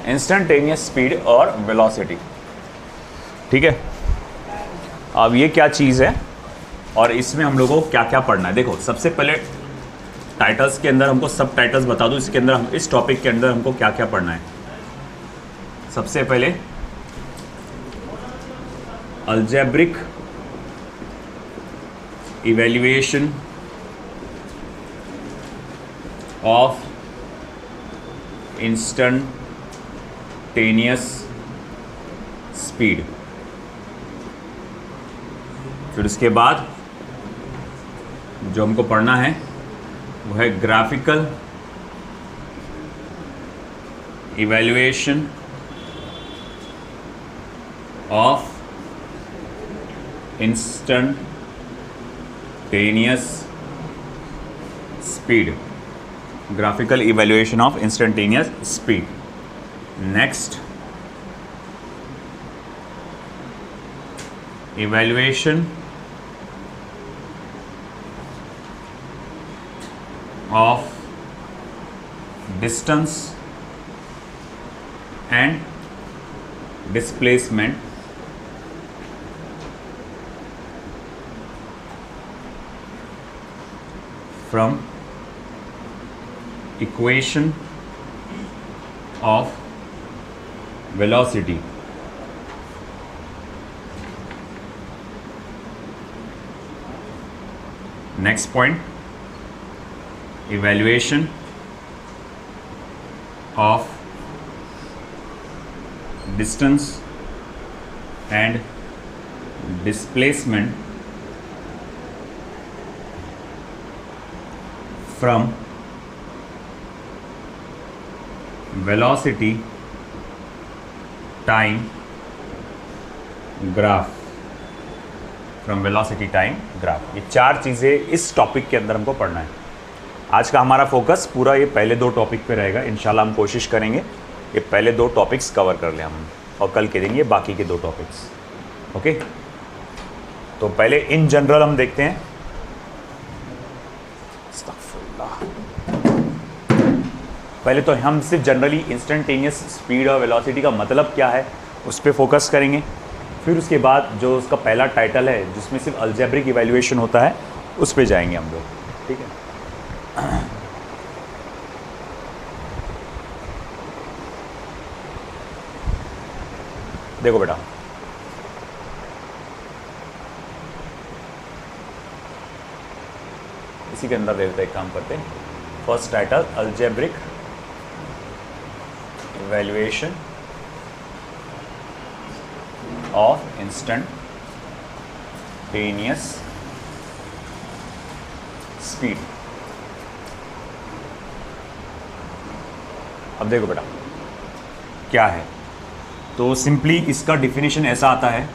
Instantaneous speed और velocity. ठीक है, अब ये क्या चीज़ है और इसमें हम लोगों को क्या क्या पढ़ना है। देखो, सबसे पहले टाइटल्स के अंदर हमको सब टाइटल्स बता दूं, इसके अंदर हम इस टॉपिक के अंदर हमको क्या क्या पढ़ना है। सबसे पहले algebraic evaluation of instantaneous speed. फिर उसके बाद जो हमको पढ़ना है वो है graphical evaluation of instantaneous speed. Graphical evaluation of instantaneous speed. Next, evaluation of distance and displacement from equation of velocity। Next point, evaluation of distance and displacement from velocity time graph। From velocity time graph. ये चार चीज़ें इस topic के अंदर हमको पढ़ना है। आज का हमारा फोकस पूरा ये पहले दो टॉपिक पे रहेगा। इंशाल्लाह हम कोशिश करेंगे ये पहले दो टॉपिक्स कवर कर लें हम, और कल के दिन ये बाकी के दो टॉपिक्स। ओके, तो पहले इन जनरल हम देखते हैं। पहले तो हम सिर्फ जनरली इंस्टेंटेनियस स्पीड और वेलोसिटी का मतलब क्या है उस पर फोकस करेंगे। फिर उसके बाद जो उसका पहला टाइटल है जिसमें सिर्फ अलजेब्रिक इवैल्यूएशन होता है उस पर जाएंगे हम लोग। ठीक है, देखो बेटा, इसी के अंदर देखते एक काम करते हैं। First title, algebraic evaluation of instantaneous speed. अब देखो बेटा क्या है, तो सिंपली इसका डिफिनीशन ऐसा आता है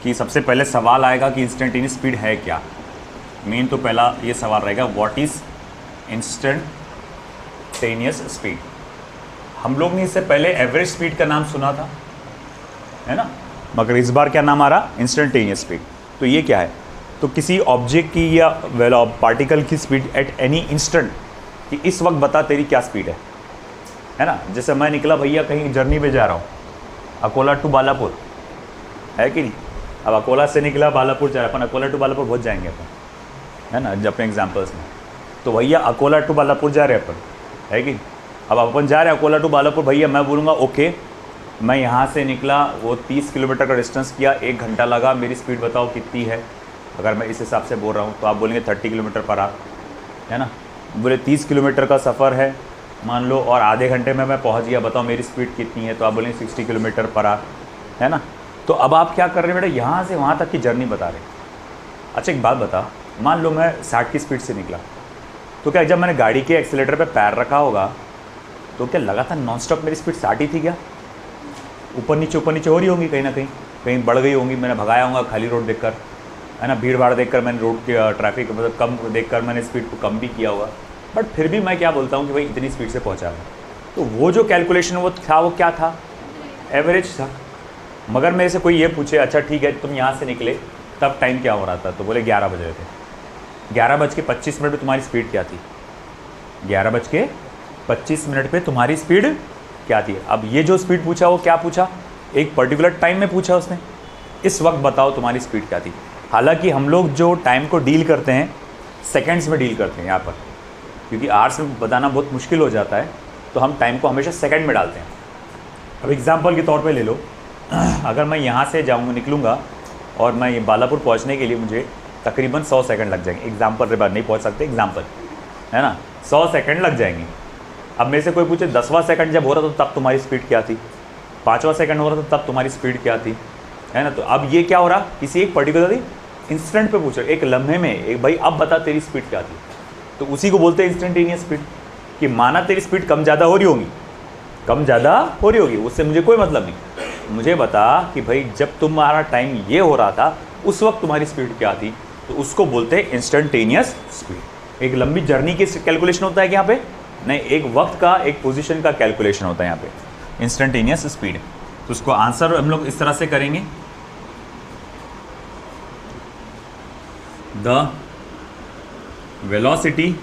कि सबसे पहले सवाल आएगा कि इंस्टेंटेनियस स्पीड है क्या। मेन तो पहला ये सवाल रहेगा, व्हाट इज इंस्टेंटेनियस स्पीड। हम लोग ने इससे पहले एवरेज स्पीड का नाम सुना था, है ना, मगर इस बार क्या नाम आ रहा, इंस्टेंटेनियस स्पीड। तो ये क्या है, तो किसी ऑब्जेक्ट की या पार्टिकल की स्पीड एट एनी इंस्टेंट, कि इस वक्त बता तेरी क्या स्पीड है ना। जैसे मैं निकला भैया कहीं जर्नी पे जा रहा हूँ, अकोला टू बालापुर, है कि नहीं। अब अकोला से निकला बालापुर जा रहा है, अपन अकोला टू बालापुर पहुँच जाएंगे अपन, है ना, अपने एग्जाम्पल्स में। तो भैया अकोला टू बालापुर जा रहे हैं अपन, है कि। अब अपन जा रहे हैं अकोला टू बालापुर, भैया मैं बोलूँगा ओके, मैं यहाँ से निकला, वो 30 किलोमीटर का डिस्टेंस किया, 1 घंटा लगा, मेरी स्पीड बताओ कितनी है। अगर मैं इस हिसाब से बोल रहा हूँ तो आप बोलेंगे 30 किलोमीटर पर आवर, है ना। बोले 30 किलोमीटर का सफ़र है मान लो, और आधे घंटे में मैं पहुँच गया, बताओ मेरी स्पीड कितनी है। तो आप बोलेंगे 60 किलोमीटर पर आवर, है ना। तो अब आप क्या कर रहे हैं बेटा, यहाँ से वहाँ तक की जर्नी बता रहे हैं। अच्छा एक बात बता, मान लो मैं 60 की स्पीड से निकला, तो क्या जब मैंने गाड़ी के एक्सीलेटर पे पैर रखा होगा तो क्या लगातार नॉन स्टॉप मेरी स्पीड 60 ही थी क्या? ऊपर नीचे हो रही होंगी, कहीं ना कहीं बढ़ गई होंगी, मैंने भगाया होगा खाली रोड देखकर, है ना, भीड़ भाड़ देखकर मैंने रोड के ट्रैफिक मतलब कम देखकर मैंने स्पीड को कम भी किया होगा, बट फिर भी मैं क्या बोलता हूँ कि भाई इतनी स्पीड से पहुँचा है। तो वो जो कैलकुलेशन वो क्या था, एवरेज था। मगर मेरे से कोई ये पूछे अच्छा ठीक है तुम यहाँ से निकले तब टाइम क्या हो रहा था, तो बोले 11 बज रहे थे। 11:25 पर तुम्हारी स्पीड क्या थी? 11:25 पर तुम्हारी स्पीड क्या थी। अब ये जो स्पीड पूछा वो क्या पूछा, एक पर्टिकुलर टाइम में पूछा उसने, इस वक्त बताओ तुम्हारी स्पीड क्या थी। हालांकि हम लोग जो टाइम को डील करते हैं सेकंड्स में डील करते हैं यहाँ पर, क्योंकि आवर्स में बताना बहुत मुश्किल हो जाता है, तो हम टाइम को हमेशा सेकंड में डालते हैं। अब एग्जांपल के तौर पे ले लो, अगर मैं यहाँ से जाऊँगा निकलूँगा और मैं ये बालापुर पहुँचने के लिए मुझे तकरीबन 100 सेकंड लग जाएंगे। एग्जाम्पल के बाद नहीं पहुँच सकते, एग्जाम्पल है ना, 100 सेकंड लग जाएंगे। अब मेरे से कोई पूछे 10वां सेकंड जब हो रहा था तब तुम्हारी स्पीड क्या थी, 5वां सेकंड हो रहा था तब तुम्हारी स्पीड क्या थी, है ना। तो अब ये क्या हो रहा, किसी एक पर्टिकुलर इंस्टेंट पे पूछ रहे, एक लम्हे में, एक भाई अब बता तेरी स्पीड क्या थी, तो उसी को बोलते हैं इंस्टेंटेनियस स्पीड। कि माना तेरी स्पीड कम ज़्यादा हो रही होगी, कम ज़्यादा हो रही होगी, उससे मुझे कोई मतलब नहीं, मुझे बता कि भाई जब तुम्हारा टाइम ये हो रहा था उस वक्त तुम्हारी स्पीड क्या थी, तो उसको बोलते हैं इंस्टेंटेनियस स्पीड। एक लंबी जर्नी की कैलकुलेशन होता है कि यहाँ पे नहीं, एक वक्त का, एक पोजीशन का कैलकुलेशन होता है यहाँ पे इंस्टेंटेनियस स्पीड। तो उसको आंसर हम लोग इस तरह से करेंगे, the velocity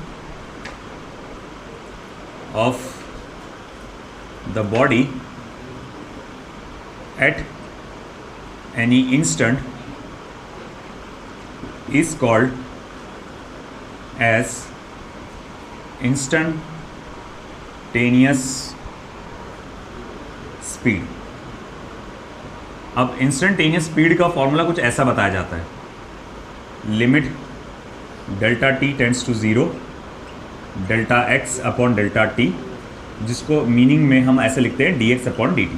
of the body at any instant is called as instantaneous speed। अब इंस्टेंटेनियस स्पीड का फॉर्मूला कुछ ऐसा बताया जाता है, limit delta T tends to 0 delta X upon delta T, जिसको मीनिंग में हम ऐसे लिखते हैं dx अपॉन dt।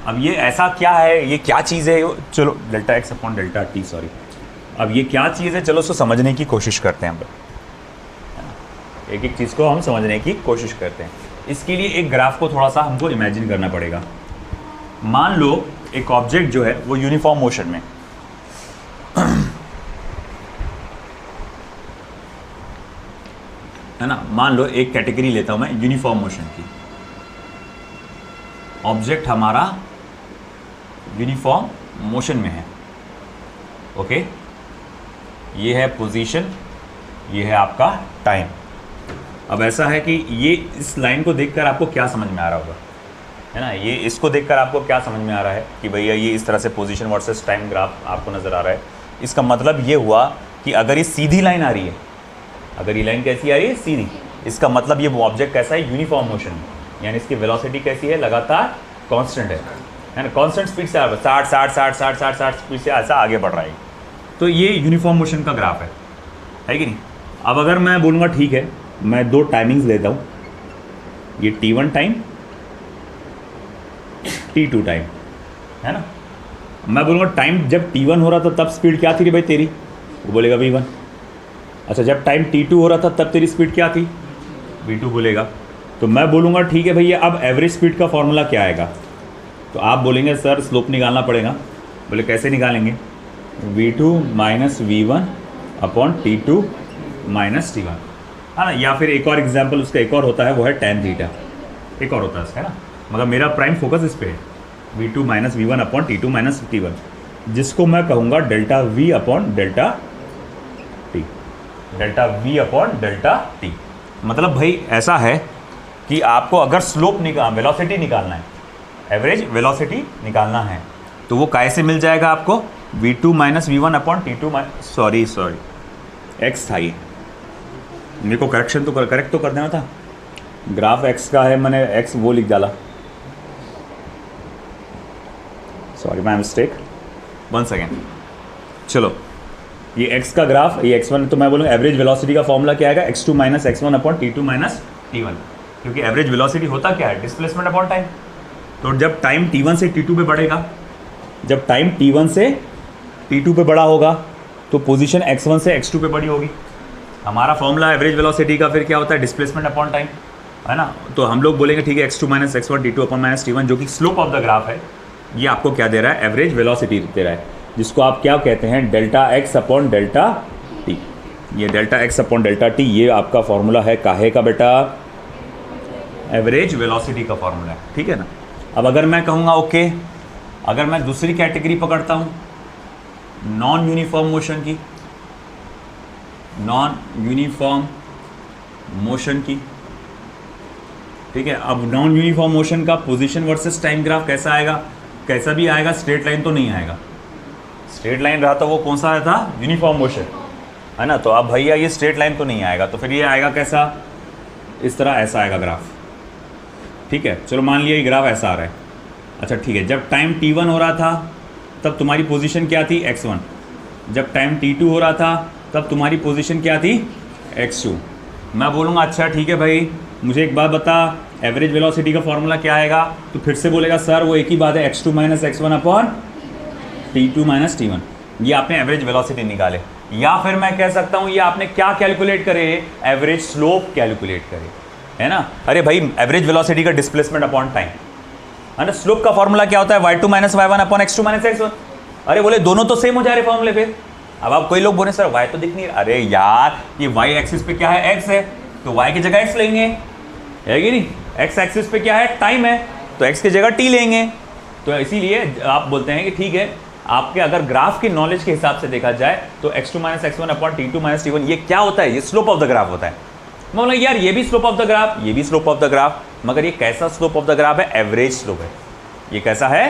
अब ये ऐसा क्या है, ये क्या चीज़ है, चलो delta X upon delta T, sorry, अब ये क्या चीज़ है, चलो उसको समझने की कोशिश करते हैं हम लोग, एक एक चीज़ को हम समझने की कोशिश करते हैं। इसके लिए एक ग्राफ को थोड़ा सा हमको इमेजिन करना पड़ेगा। मान लो एक ऑब्जेक्ट जो है वो यूनिफॉर्म मोशन में, है ना, मान लो एक कैटेगरी लेता हूं मैं यूनिफॉर्म मोशन की, ऑब्जेक्ट हमारा यूनिफॉर्म मोशन में है, ओके, ये है पोजीशन, ये है आपका टाइम। अब ऐसा है कि ये इस लाइन को देखकर आपको क्या समझ में आ रहा होगा, है ना, ये इसको देखकर आपको क्या समझ में आ रहा है कि भैया ये इस तरह से पोजीशन वर्सेस टाइम ग्राफ आपको नज़र आ रहा है। इसका मतलब ये हुआ कि अगर ये सीधी लाइन आ रही है, अगर ये लाइन कैसी आ रही है, सीधी, इसका मतलब ये ऑब्जेक्ट कैसा है, यूनिफॉर्म मोशन में, यानी इसकी वेलोसिटी कैसी है, लगातार कांस्टेंट है ना, कांस्टेंट स्पीड से 60 स्पीड से ऐसा आगे बढ़ रहा है। तो ये यूनिफॉर्म मोशन का ग्राफ है कि नहीं। अब अगर मैं बोलूँगा ठीक है, मैं दो टाइमिंग्स लेता हूँ, ये T1 टाइम, T2 टाइम, है ना। मैं बोलूँगा टाइम जब T1 हो रहा था तब स्पीड क्या थी रे भाई तेरी, वो बोलेगा V1। अच्छा, जब टाइम T2 हो रहा था तब तेरी स्पीड क्या थी, V2 बोलेगा। तो मैं बोलूँगा ठीक है भैया, अब एवरेज स्पीड का फॉर्मूला क्या आएगा, तो आप बोलेंगे सर स्लोप निकालना पड़ेगा। बोले कैसे निकालेंगे, V2 minus V1 upon T2 minus T1, है ना। या फिर एक और एग्जाम्पल उसका एक और होता है, वो है tan थीटा, एक और होता है इसका, है ना, मगर मेरा प्राइम फोकस इस पे है, V2 minus V1 upon T2 minus T1, जिसको मैं कहूँगा delta V upon delta T, delta V upon delta T। मतलब भाई ऐसा है कि आपको अगर स्लोप वेलोसिटी निकालना है, एवरेज वेलोसिटी निकालना है, तो वो कैसे मिल जाएगा आपको, V2 minus V1 upon T2 sorry x था, ये मेरे को करेक्ट तो कर देना था, ग्राफ एक्स का है, मैंने एक्स वो लिख डाला, सॉरी माय मिस्टेक, 1 सेकेंड। चलो ये एक्स का ग्राफ, ये x1, तो मैं बोलूँगा एवरेज वेलोसिटी का फॉर्मूला क्या आएगा, x2 minus x1 upon T2 minus T1, क्योंकि एवरेज वेलोसिटी होता क्या है, डिस्प्लेसमेंट अपॉन टाइम। तो जब टाइम T1 से T2 पे बढ़ेगा, जब टाइम T1 से T2 पे बड़ा होगा तो पोजीशन x1 से x2 पे बड़ी होगी। हमारा फॉर्मूला एवरेज वेलोसिटी का फिर क्या होता है, डिस्प्लेसमेंट अपॉन टाइम, है ना। तो हम लोग बोलेंगे ठीक है x2 minus x1 T2 upon minus T1, जो कि स्लोप ऑफ द ग्राफ है, ये आपको क्या दे रहा है, एवरेज वेलोसिटी दे रहा है, जिसको आप क्या कहते हैं, delta x upon delta T. ये delta x upon delta T, ये आपका फॉर्मूला है काहे का बेटा, एवरेज वेलोसिटी का फॉर्मूला है, ठीक है ना। अब अगर मैं कहूँगा ओके, अगर मैं दूसरी कैटेगरी पकड़ता हूँ, नॉन यूनिफॉर्म मोशन की, नॉन यूनिफॉर्म मोशन की, ठीक है। अब नॉन यूनिफॉर्म मोशन का पोजीशन वर्सेस टाइम ग्राफ कैसा आएगा? कैसा भी आएगा, स्ट्रेट लाइन तो नहीं आएगा। स्ट्रेट लाइन रहा तो वो कौन सा था? यूनिफॉर्म मोशन, है ना। तो अब भैया ये स्ट्रेट लाइन तो नहीं आएगा, तो फिर ये आएगा कैसा? इस तरह, ऐसा आएगा ग्राफ, ठीक है। चलो मान लिया ये ग्राफ ऐसा आ रहा है। अच्छा ठीक है, जब टाइम t1 हो रहा था तब तुम्हारी पोजीशन क्या थी? x1। जब टाइम t2 हो रहा था तब तुम्हारी पोजीशन क्या थी? x2। मैं बोलूँगा अच्छा ठीक है भाई, मुझे एक बात बता, एवरेज वेलोसिटी का फॉर्मूला क्या आएगा? तो फिर से बोलेगा सर वो एक ही बात है, x2 minus x1 upon t2 minus t1। ये आपने एवरेज वेलोसिटी निकाले, या फिर मैं कह सकता हूँ ये आपने क्या कैलकुलेट करे? एवरेज स्लोप कैलकुलेट करे, है ना। अरे भाई एवरेज वेलोसिटी का डिस्प्लेसमेंट अपॉन टाइम, है ना। स्लोप का फॉर्मूला क्या होता है? y2 minus y1 upon x2 minus x1। अरे बोले दोनों तो सेम हो जा रहे फॉर्मूले पे। अब आप कोई लोग बोले सर y तो दिख नहीं रहा। अरे यार ये y एक्सिस पे क्या है? x है, तो y की जगह x लेंगे, है कि नहीं। x एक्सिस पे क्या है? टाइम है, तो x की जगह t लेंगे। तो इसीलिए आप बोलते हैं कि ठीक है, आपके अगर ग्राफ की नॉलेज के हिसाब से देखा जाए तो x2 minus x1 upon t2 minus t1 ये क्या होता है? ये स्लोप ऑफ द ग्राफ होता है। मैं बोला यार ये भी स्लोप ऑफ द ग्राफ, ये भी स्लोप ऑफ द ग्राफ, मगर ये कैसा स्लोप ऑफ द ग्राफ है? एवरेज स्लोप है। ये कैसा है?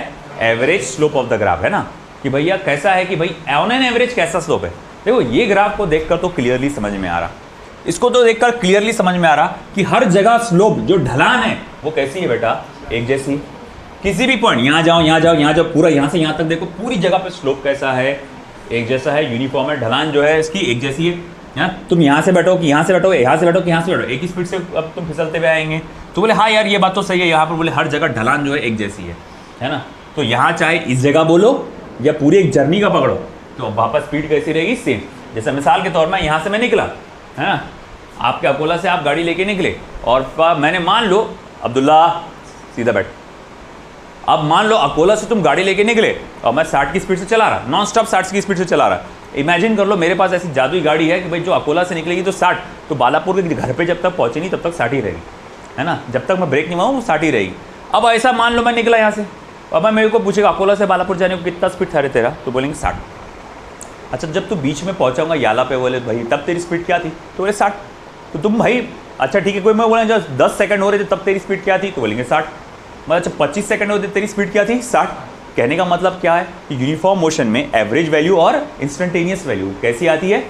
Average slope of the graph, है ना। कि भैया कैसा है कि भाई ऑन एन एवरेज कैसा स्लोप है। देखो ये ग्राफ को देखकर तो क्लियरली समझ में आ रहा, इसको तो देखकर क्लियरली समझ में आ रहा कि हर जगह स्लोप जो ढलान है वो कैसी है बेटा? एक जैसी। किसी भी पॉइंट, यहाँ जाओ यहाँ जाओ यहाँ जाओ, पूरा यहाँ से यहाँ तक देखो, पूरी जगह पे स्लोप कैसा है? एक जैसा है, यूनिफॉर्म है। ढलान जो है इसकी एक जैसी है। तुम यहाँ से बैठो कि यहाँ से बैठो, यहाँ से बैठो कि यहाँ से बैठो, एक ही स्पीड से अब तुम फिसलते हुए आएंगे। तो बोले हाँ यार ये बात तो सही है, यहाँ पर बोले हर जगह ढलान जो है एक जैसी है ना। तो यहाँ चाहे इस जगह बोलो या पूरी एक जर्नी का पकड़ो, तो वापस स्पीड कैसी रहेगी? सेम। जैसे मिसाल के तौर में यहाँ से मैं निकला, है ना, आपके अकोला से आप गाड़ी लेके निकले और मैंने मान लो अब्दुल्ला सीधा बैठ, अब मान लो अकोला से तुम गाड़ी लेके निकले और मैं 60 की स्पीड से चला रहा, नॉन स्टॉप 60 की स्पीड से चला रहा। इमेजिन कर लो मेरे पास ऐसी जादुई गाड़ी है कि भाई जो अकोला से निकलेगी तो 60, तो बालापुर के घर पे जब तक पहुँचे नहीं तब तक 60 ही रहेगी, है ना। जब तक मैं ब्रेक नहीं मारूँ वो 60 ही रहेगी। अब ऐसा मान लो मैं निकला यहाँ से, अब मैं मेरे को पूछेगा अकोला से बालापुर जाने को कितना स्पीड था रे तेरा? तो बोलेंगे 60। अच्छा जब तू बीच में पहुँचाऊंगा याला पे, बोले भाई तब तेरी स्पीड क्या थी? तो बोले 60। तो तुम भाई अच्छा ठीक है, कोई मैं बोला जब 10 सेकंड हो रहे थे तब तेरी स्पीड क्या थी? तो बोलेंगे 60। मतलब अच्छा 25 सेकंड हो रहे थे तेरी स्पीड क्या थी? 60। कहने का मतलब क्या है कि यूनिफॉर्म मोशन में एवरेज वैल्यू और इंस्टेंटेनियस वैल्यू कैसी आती है?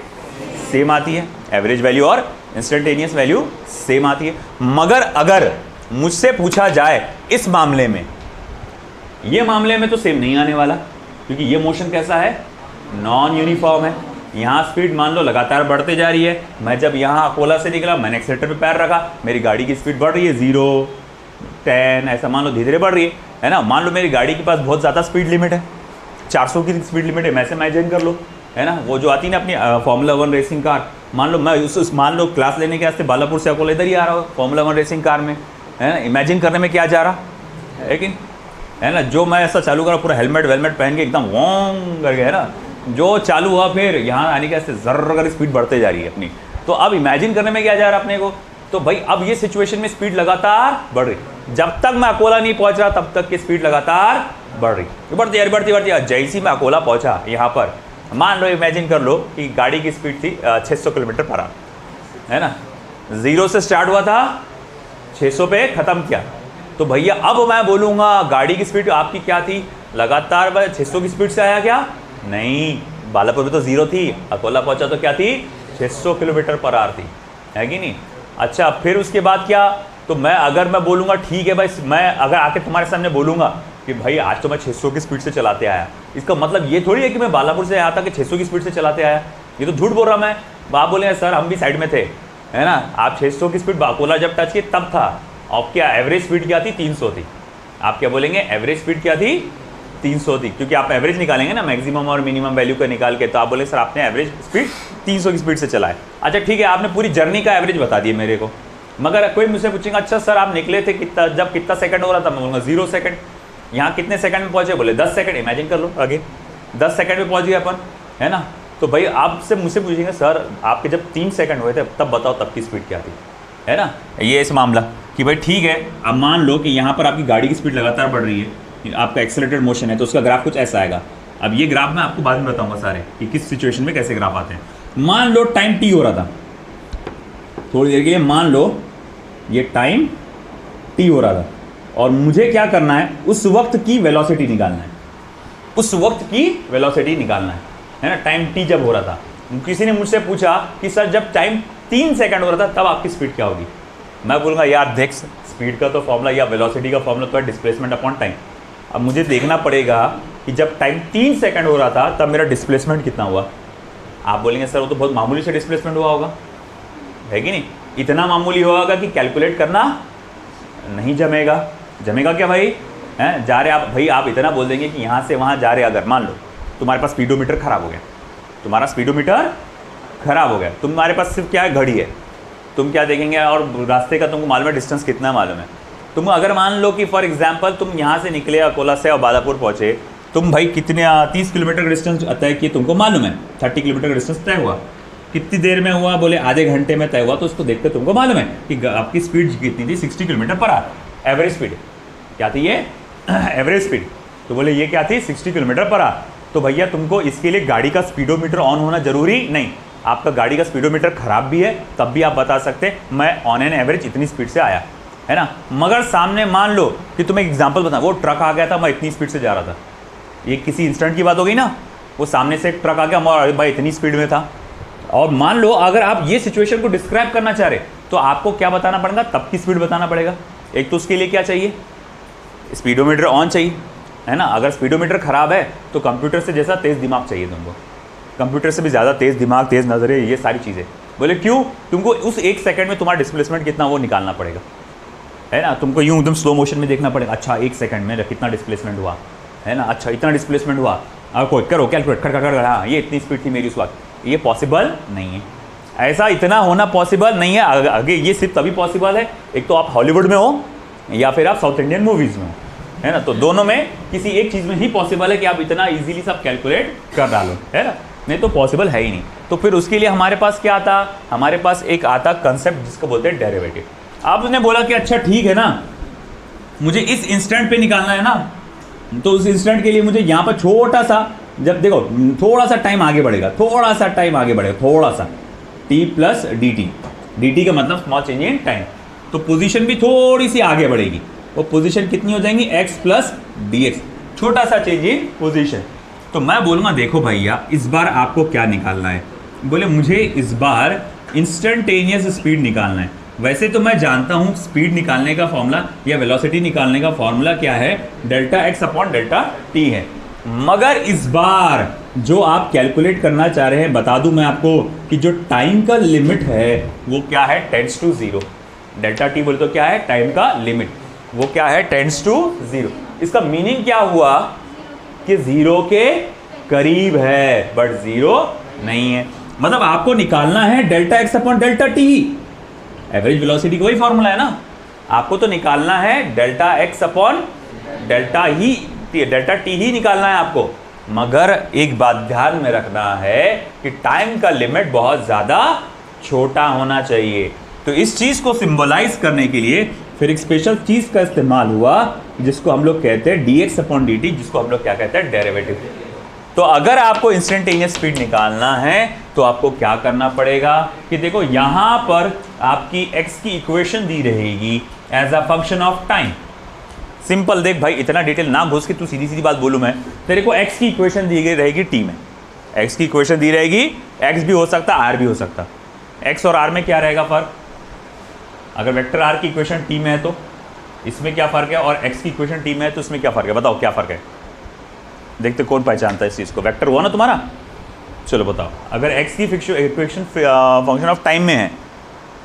सेम आती है। एवरेज वैल्यू और इंस्टेंटेनियस वैल्यू सेम आती है। मगर अगर मुझसे पूछा जाए इस मामले में, ये मामले में तो सेम नहीं आने वाला, क्योंकि ये मोशन कैसा है? नॉन यूनिफॉर्म है। यहाँ स्पीड मान लो लगातार बढ़ते जा रही है। मैं जब यहाँ अकोला से निकला, मैंने एक्सीलेटर पे पैर रखा, मेरी गाड़ी की स्पीड बढ़ रही है 0, 10 ऐसा मान लो धीरे धीरे बढ़ रही है ना। मान लो मेरी गाड़ी के पास बहुत ज़्यादा स्पीड लिमिट है, 400 की स्पीड लिमिट है, मैं से इमेजिन कर लो, है ना। वो जो आती है ना अपनी फॉर्मूला 1 रेसिंग कार, मान लो मैं मान लो क्लास लेने के वास्ते बालापुर से अकोला इधर ही आ रहा हूँ फॉर्मूला 1 रेसिंग कार में, है ना। इमेजिन करने में क्या जा रहा है, लेकिन है ना, जो मैं ऐसा चालू करा पूरा हेलमेट वेलमेट पहन के एकदम वॉन्ग करके, है ना, जो चालू हुआ फिर यहाँ आने के वास्ते जर्र कर स्पीड बढ़ते जा रही है अपनी। तो अब इमेजिन करने में क्या जा रहा है अपने को? तो भाई अब ये सिचुएशन में स्पीड लगातार बढ़ रही, जब तक मैं अकोला नहीं पहुंच रहा तब तक की स्पीड लगातार बढ़ रही, बढ़ती बढ़ती। जैसी मैं अकोला पहुंचा यहाँ पर, मान लो इमेजिन कर लो कि गाड़ी की स्पीड थी 600 किलोमीटर पर आवर, है ना। 0 से स्टार्ट हुआ था, 600 पे ख़त्म किया। तो भैया अब मैं बोलूँगा गाड़ी की स्पीड आपकी क्या थी? लगातार 600 की स्पीड से आया क्या? नहीं, बालापुर में तो 0 थी, अकोला पहुंचा तो क्या थी? 600 किलोमीटर पर आवर थी, है कि नहीं। अच्छा फिर उसके बाद क्या? तो मैं बोलूँगा ठीक है भाई, मैं अगर आके तुम्हारे सामने बोलूँगा कि भाई आज तो मैं 600 की स्पीड से चलाते आया, इसका मतलब ये थोड़ी है कि मैं बालापुर से आया था कि 600 की स्पीड से चलाते आया, ये तो झूठ बोल रहा मैं। आप बोले सर हम भी साइड में थे, है ना, आप 600 की स्पीड अकोला जब टच किए तब था, और क्या एवरेज स्पीड क्या थी? 300 थी। आप क्या बोलेंगे? एवरेज स्पीड क्या थी? 300 थी, क्योंकि आप एवरेज निकालेंगे ना मैक्सिमम और मिनिमम वैल्यू का निकाल के, तो आप बोले सर आपने एवरेज स्पीड 300 की स्पीड से चला है। अच्छा ठीक है, आपने पूरी जर्नी का एवरेज बता दिया मेरे को। मगर कोई मुझसे पूछेगा अच्छा सर आप निकले थे कितना, जब कितना सेकंड हो रहा था? मैं बोलूँगा 0 सेकंड। यहाँ कितने सेकंड में पहुँचे? बोले 10 सेकंड। इमेजिन कर लो आगे 10 सेकंड में पहुँच गए अपन, है ना। तो भाई आपसे मुझसे पूछेंगे सर आपके जब 3 सेकंड हुए थे तब बताओ तब की स्पीड क्या थी, है ना। ये इस मामला कि भाई ठीक है, अब मान लो कि यहाँ पर आपकी गाड़ी की स्पीड लगातार बढ़ रही है, आपका एक्सेलरेटेड मोशन है, तो उसका ग्राफ कुछ ऐसा आएगा। अब ये ग्राफ मैं आपको बाद में बताऊंगा सारे कि किस सिचुएशन में कैसे ग्राफ आते हैं। मान लो टाइम टी हो रहा था, थोड़ी देर के लिए मान लो ये टाइम टी हो रहा था, और मुझे क्या करना है, उस वक्त की वेलोसिटी निकालना है, उस वक्त की वेलोसिटी निकालना है ना, टाइम टी जब हो रहा था। किसी ने मुझसे पूछा कि सर जब टाइम 3 सेकंड हो रहा था तब आपकी स्पीड क्या होगी। मैं बोलूँगा यार देख, स्पीड का तो फॉर्मूला या वेलोसिटी का फॉर्मूला तो है डिस्प्लेसमेंट अपॉन टाइम। अब मुझे देखना पड़ेगा कि जब टाइम 3 सेकंड हो रहा था तब मेरा डिस्प्लेसमेंट कितना हुआ। आप बोलेंगे सर वो तो बहुत मामूली से डिस्प्लेसमेंट हुआ होगा, है कि नहीं, इतना मामूली होगा कि कैलकुलेट करना नहीं जमेगा। जमेगा क्या भाई, हैं जा रहे आप भाई, आप इतना बोल देंगे कि यहाँ से वहाँ जा रहे, अगर मान लो तुम्हारे पास स्पीडोमीटर खराब हो गया, तुम्हारा स्पीडोमीटर खराब हो गया, तुम्हारे पास सिर्फ क्या है, घड़ी है, तुम क्या देखेंगे, और रास्ते का तुमको मालूम है डिस्टेंस कितना मालूम है। तुम अगर मान लो कि फॉर एग्जांपल तुम यहाँ से निकले अकोला से और बालापुर पहुँचे, तुम भाई कितने 30 किलोमीटर का डिस्टेंस तय किए, तुमको मालूम है 30 किलोमीटर का डिस्टेंस तय हुआ, कितनी देर में हुआ, बोले आधे घंटे में तय हुआ, तो उसको देखकर तुमको मालूम है कि आपकी स्पीड कितनी थी, 60 kilometre per hour. Average speed क्या थी, ये एवरेज स्पीड, तो बोले ये क्या थी, 60 किलोमीटर पर आवर। तो भैया तुमको इसके लिए गाड़ी का स्पीडोमीटर ऑन होना जरूरी नहीं, आपका गाड़ी का स्पीडोमीटर खराब भी है तब भी आप बता सकते मैं ऑन एन एवरेज इतनी स्पीड से आया, है ना। मगर सामने मान लो कि तुम्हें एग्जांपल बता, वो ट्रक आ गया था, मैं इतनी स्पीड से जा रहा था, ये किसी इंस्टेंट की बात हो गई ना, वो सामने से एक ट्रक आ गया, मैं इतनी स्पीड में था। और मान लो अगर आप ये सिचुएशन को डिस्क्राइब करना चाह रहे तो आपको क्या बताना पड़ेगा, तब की स्पीड बताना पड़ेगा। एक तो उसके लिए क्या चाहिए, स्पीडोमीटर ऑन चाहिए, है ना। अगर स्पीडोमीटर खराब है तो कंप्यूटर से जैसा तेज़ दिमाग चाहिए तुमको, कंप्यूटर से भी ज़्यादा तेज़ दिमाग, तेज़ नज़रें, ये सारी चीज़ें। बोले क्यों, तुमको उस 1 सेकंड में तुम्हारा डिस्प्लेसमेंट कितना वो निकालना पड़ेगा, है ना। तुमको यूँ एकदम स्लो मोशन में देखना पड़ेगा, अच्छा 1 सेकंड में कितना डिस्प्लेसमेंट हुआ, है ना, अच्छा इतना डिस्प्लेसमेंट हुआ, और कोई करो कैलकुलेट कर हाँ ये इतनी स्पीड थी मेरी उस वक्त, ये पॉसिबल नहीं है, ऐसा इतना होना पॉसिबल नहीं है। आगे ये सिर्फ तभी पॉसिबल है, एक तो आप हॉलीवुड में हो या फिर आप साउथ इंडियन मूवीज़ में हो, है ना, तो दोनों में किसी एक चीज़ में ही पॉसिबल है कि आप इतना इजीली सब कैलकुलेट कर डालो, है ना, नहीं तो पॉसिबल है ही नहीं। तो फिर उसके लिए हमारे पास क्या आता, हमारे पास एक आता कंसेप्ट जिसको बोलते हैं डेरिवेटिव। आपने बोला कि अच्छा ठीक है ना, मुझे इस इंस्टेंट पे निकालना है ना, तो उस इंस्टेंट के लिए मुझे यहाँ पर छोटा सा, जब देखो थोड़ा सा टाइम आगे बढ़ेगा, थोड़ा सा टाइम आगे बढ़ेगा, थोड़ा सा t प्लस डी टी का मतलब स्मॉल चेंज इन टाइम, तो पोजीशन भी थोड़ी सी आगे बढ़ेगी, वो पोजीशन कितनी हो जाएंगी, x प्लस डी एक्स, छोटा सा चेंज इन पोजीशन। तो मैं बोलूँगा देखो भैया इस बार आपको क्या निकालना है, बोले मुझे इस बार इंस्टेंटेनियस स्पीड निकालना है। वैसे तो मैं जानता हूँ स्पीड निकालने का फॉर्मूला या वेलोसिटी निकालने का फॉर्मूला क्या है, delta X upon delta T है, मगर इस बार जो आप कैलकुलेट करना चाह रहे हैं, बता दूं मैं आपको कि जो टाइम का लिमिट है वो क्या है, टेंड्स टू 0। डेल्टा टी बोले तो क्या है, टाइम का लिमिट, वो क्या है, टेंड्स टू 0। इसका मीनिंग क्या हुआ कि 0 के करीब है बट 0 नहीं है। मतलब आपको निकालना है delta X upon delta T, average velocity का वही फॉर्मूला है ना, आपको तो निकालना है delta X upon delta T ही निकालना है आपको। मगर एक बात ध्यान में रखना है कि टाइम का लिमिट बहुत ज़्यादा छोटा होना चाहिए। तो इस चीज़ को सिंबलाइज करने के लिए फिर एक स्पेशल चीज़ का इस्तेमाल हुआ जिसको हम लोग कहते हैं dx अपॉन dt, जिसको हम लोग क्या कहते हैं, डेरिवेटिव। तो अगर आपको इंस्टेंटेनियस स्पीड निकालना है तो आपको क्या करना पड़ेगा कि देखो यहाँ पर आपकी x की इक्वेशन दी रहेगी as a function of time. Simple देख भाई, इतना डिटेल ना घुस के तू सीधी सीधी बात बोलूँ मैं, तेरे को x की इक्वेशन दी गई रहेगी t में, x की इक्वेशन दी रहेगी, x भी हो सकता r भी हो सकता। x और r में क्या रहेगा फ़र्क, अगर वेक्टर r की इक्वेशन t में है तो इसमें क्या फ़र्क है, और x की इक्वेशन t में है तो इसमें क्या फ़र्क है, बताओ क्या फ़र्क है। देखते कौन पहचानता है इस चीज़ को, वेक्टर हुआ ना तुम्हारा, चलो बताओ। अगर x की इक्वेशन फंक्शन ऑफ टाइम में है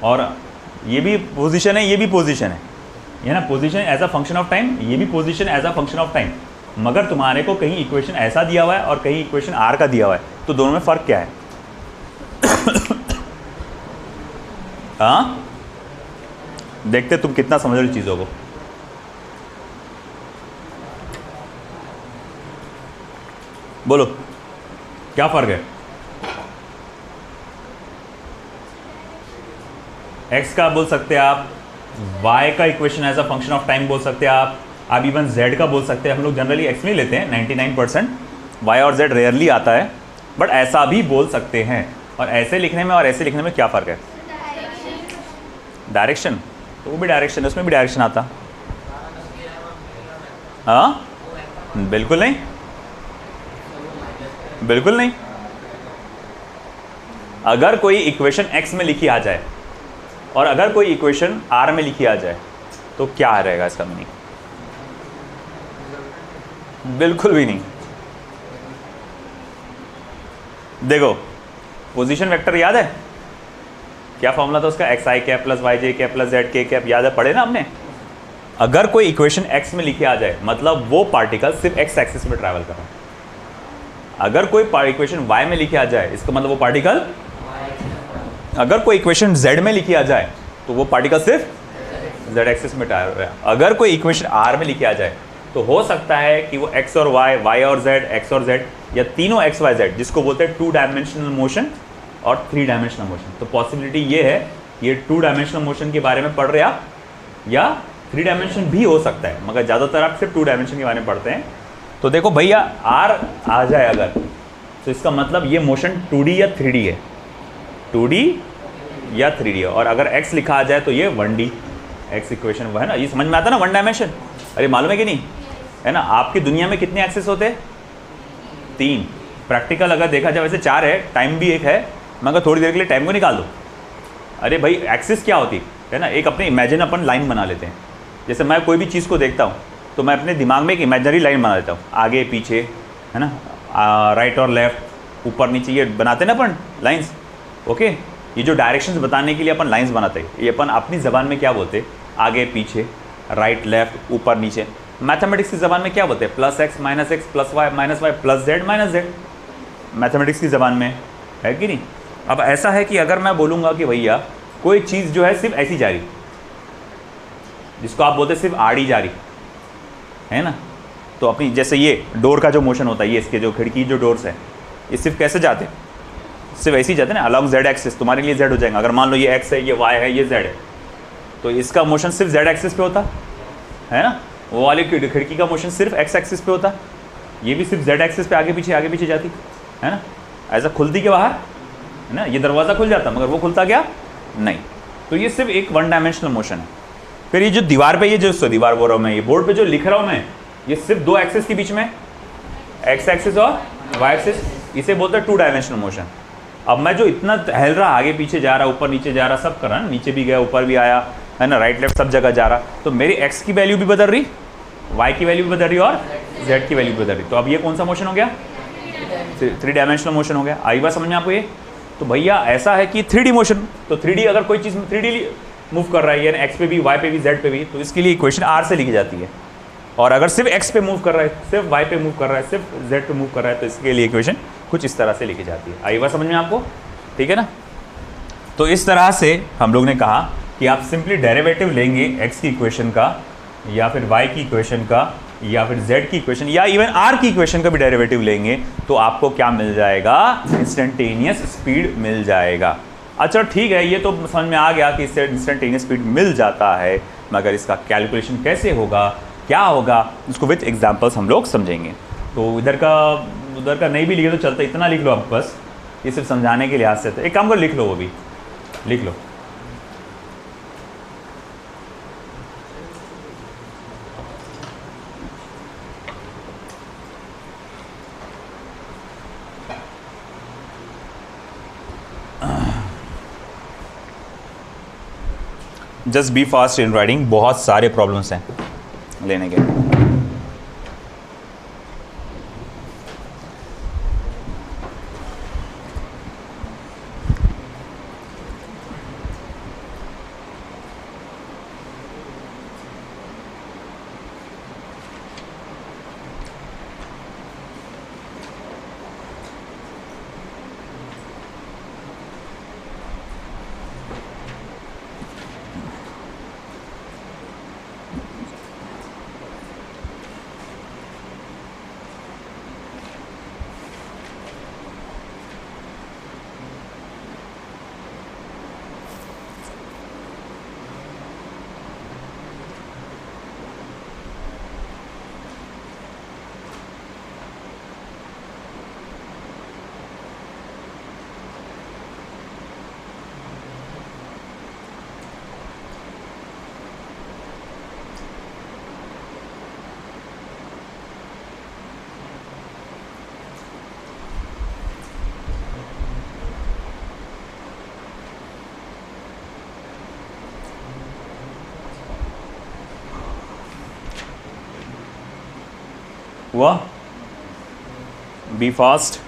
और ये भी पोजीशन है, ये भी पोजीशन है ना, position as a function of time, ये भी position as a function of time, मगर तुम्हारे को कहीं इक्वेशन ऐसा दिया हुआ है और कहीं इक्वेशन r का दिया हुआ है, तो दोनों में फ़र्क क्या है। हाँ, देखते तुम कितना समझ रहे चीज़ों को। बोलो क्या फ़र्क है। x का बोल सकते हैं आप, y का equation as a function of time बोल सकते हैं आप इवन z का बोल सकते हैं। हम लोग जनरली x में लेते हैं 99%, y और z रेयरली आता है, बट ऐसा भी बोल सकते हैं। और ऐसे लिखने में और ऐसे लिखने में क्या फ़र्क है, डायरेक्शन, तो वो भी डायरेक्शन है, उसमें भी डायरेक्शन आता। हाँ, बिल्कुल नहीं, बिल्कुल नहीं। अगर कोई इक्वेशन x में लिखी आ जाए और अगर कोई इक्वेशन r में लिखी आ जाए तो क्या रहेगा इसका मीनिंग? बिल्कुल भी नहीं। देखो, पोजीशन वेक्टर याद है क्या फॉर्मूला था उसका? एक्स आई कैप प्लस वाई जे कैप प्लस जेड के कैप, याद है, पढ़े ना हमने? अगर कोई इक्वेशन x में लिखी आ जाए मतलब वो पार्टिकल सिर्फ x एक्सिस में ट्रैवल कर रहा है। अगर कोई इक्वेशन y में लिखी आ जाए इसका मतलब वो पार्टिकल, अगर कोई इक्वेशन z में लिखी आ जाए तो वो पार्टिकल सिर्फ z एक्सिस में ट्रैवल कर रहा है। अगर कोई इक्वेशन r में लिखी आ जाए तो हो सकता है कि वो x और y, y और z, x और z, या तीनों x y z, जिसको बोलते हैं 2 डायमेंशनल मोशन और 3 डायमेंशनल मोशन। तो पॉसिबिलिटी ये है ये 2 डायमेंशनल मोशन के बारे में पढ़ रहे आप या 3 डायमेंशन भी हो सकता है, मगर ज़्यादातर आप सिर्फ 2 डायमेंशन के बारे में पढ़ते हैं। तो देखो भैया, r आ जाए अगर तो इसका मतलब ये मोशन 2D या 3D है, 2D या 3D है। और अगर x लिखा आ जाए तो ये 1D x इक्वेशन वो है ना, ये समझ में आता है ना, 1 डायमेंशन। अरे मालूम है कि नहीं, है ना? आपकी दुनिया में कितने एक्सेस होते हैं? 3। प्रैक्टिकल अगर देखा जाए वैसे 4 है, टाइम भी 1 है, मगर थोड़ी देर के लिए टाइम को निकाल दो। अरे भाई, एक्सिस क्या होती है ना? एक अपने इमेजिन अपन लाइन बना लेते हैं। जैसे मैं कोई भी चीज़ को देखता हूँ तो मैं अपने दिमाग में एक इमेजनरी लाइन बना लेता हूँ, आगे पीछे, है ना, राइट और लेफ्ट, ऊपर नीचे, ये बनाते हैं ना अपन लाइंस। ओके, ये जो डायरेक्शंस बताने के लिए अपन लाइंस बनाते हैं, ये अपन अपनी ज़बान में क्या बोलते हैं? आगे पीछे, राइट लेफ्ट, ऊपर नीचे। मैथमेटिक्स की ज़बान में क्या बोलते हैं? Plus x minus x plus y minus y plus z minus z, mathematics की ज़बान में है कि नहीं? अब ऐसा है कि अगर मैं बोलूँगा कि भैया कोई चीज़ जो है सिर्फ ऐसी जा रही, जिसको आप बोलते हैं सिर्फ आड़ी जा रही, है ना, तो अपनी जैसे ये डोर का जो मोशन होता है, ये इसके जो खिड़की जो डोर्स है, ये सिर्फ कैसे जाते हैं? सिर्फ ऐसे ही जाते हैं ना, अलॉन्ग जेड एक्सिस। तुम्हारे लिए जेड हो जाएगा। अगर मान लो ये एक्स है, ये वाई है, ये जेड है, तो इसका मोशन सिर्फ जेड एक्सिस पे होता है ना। वो वाली खिड़की का मोशन सिर्फ एक्स एक्सिस पे होता, ये भी सिर्फ जेड एक्सिस पे आगे पीछे जाती, है ना। ऐसा खुलती के बाहर, है ना, ये दरवाज़ा खुल जाता मगर वो खुलता क्या? नहीं। तो ये सिर्फ एक 1 डायमेंशनल मोशन है। फिर ये जो दीवार पे, ये जो दीवार बोल रहा हूँ मैं, ये बोर्ड पे जो लिख रहा हूँ मैं, ये सिर्फ 2 एक्सिस के बीच में, एक्स एक्सिस और वाई एक्सिस, इसे बोलते हैं 2 डायमेंशनल मोशन। अब मैं जो इतना टहल रहा, आगे पीछे जा रहा, ऊपर नीचे जा रहा, सब कर रहा है, नीचे भी गया, ऊपर भी आया, है ना, राइट लेफ्ट सब जगह जा रहा, तो मेरी एक्स की वैल्यू भी बदल रही, वाई की वैल्यू भी बदल रही और जेड की वैल्यू भी बदल रही। तो अब ये कौन सा मोशन हो गया? 3 डायमेंशनल मोशन हो गया। आई बात समझ में आपको ये? तो भैया ऐसा है कि 3D मोशन, तो 3D अगर कोई चीज़ 3D मूव कर रहा है, यानी एक्स पे भी, वाई पे भी, जेड पे भी, तो इसके लिए इक्वेशन R से लिखी जाती है। और अगर सिर्फ एक्स पे मूव कर रहा है, सिर्फ वाई पे मूव कर रहा है, सिर्फ जेड पे मूव कर रहा है, तो इसके लिए इक्वेशन कुछ इस तरह से लिखी जाती है। आई बात समझ में आपको? ठीक है ना। तो इस तरह से हम लोग ने कहा कि आप सिंपली डेरिवेटिव लेंगे एक्स की इक्वेशन का, या फिर वाई की इक्वेशन का, या फिर जेड की इक्वेशन, या इवन आर की इक्वेशन का भी डेरिवेटिव लेंगे, तो आपको क्या मिल जाएगा? इंस्टेंटेनियस स्पीड मिल जाएगा। अच्छा ठीक है, ये तो समझ में आ गया कि इससे इंस्टेंटेनियस स्पीड मिल जाता है, मगर इसका कैलकुलेशन कैसे होगा, क्या होगा, उसको विथ एग्जाम्पल्स हम लोग समझेंगे। तो इधर का उधर का नहीं भी लिखे तो चलता, इतना लिख लो आप बस, ये सिर्फ समझाने के लिहाज से। तो एक काम करो, लिख लो, वो भी लिख लो। Just be fast in writing, बहुत सारे प्रॉब्लम्स हैं लेने के। हुआ? Be fast.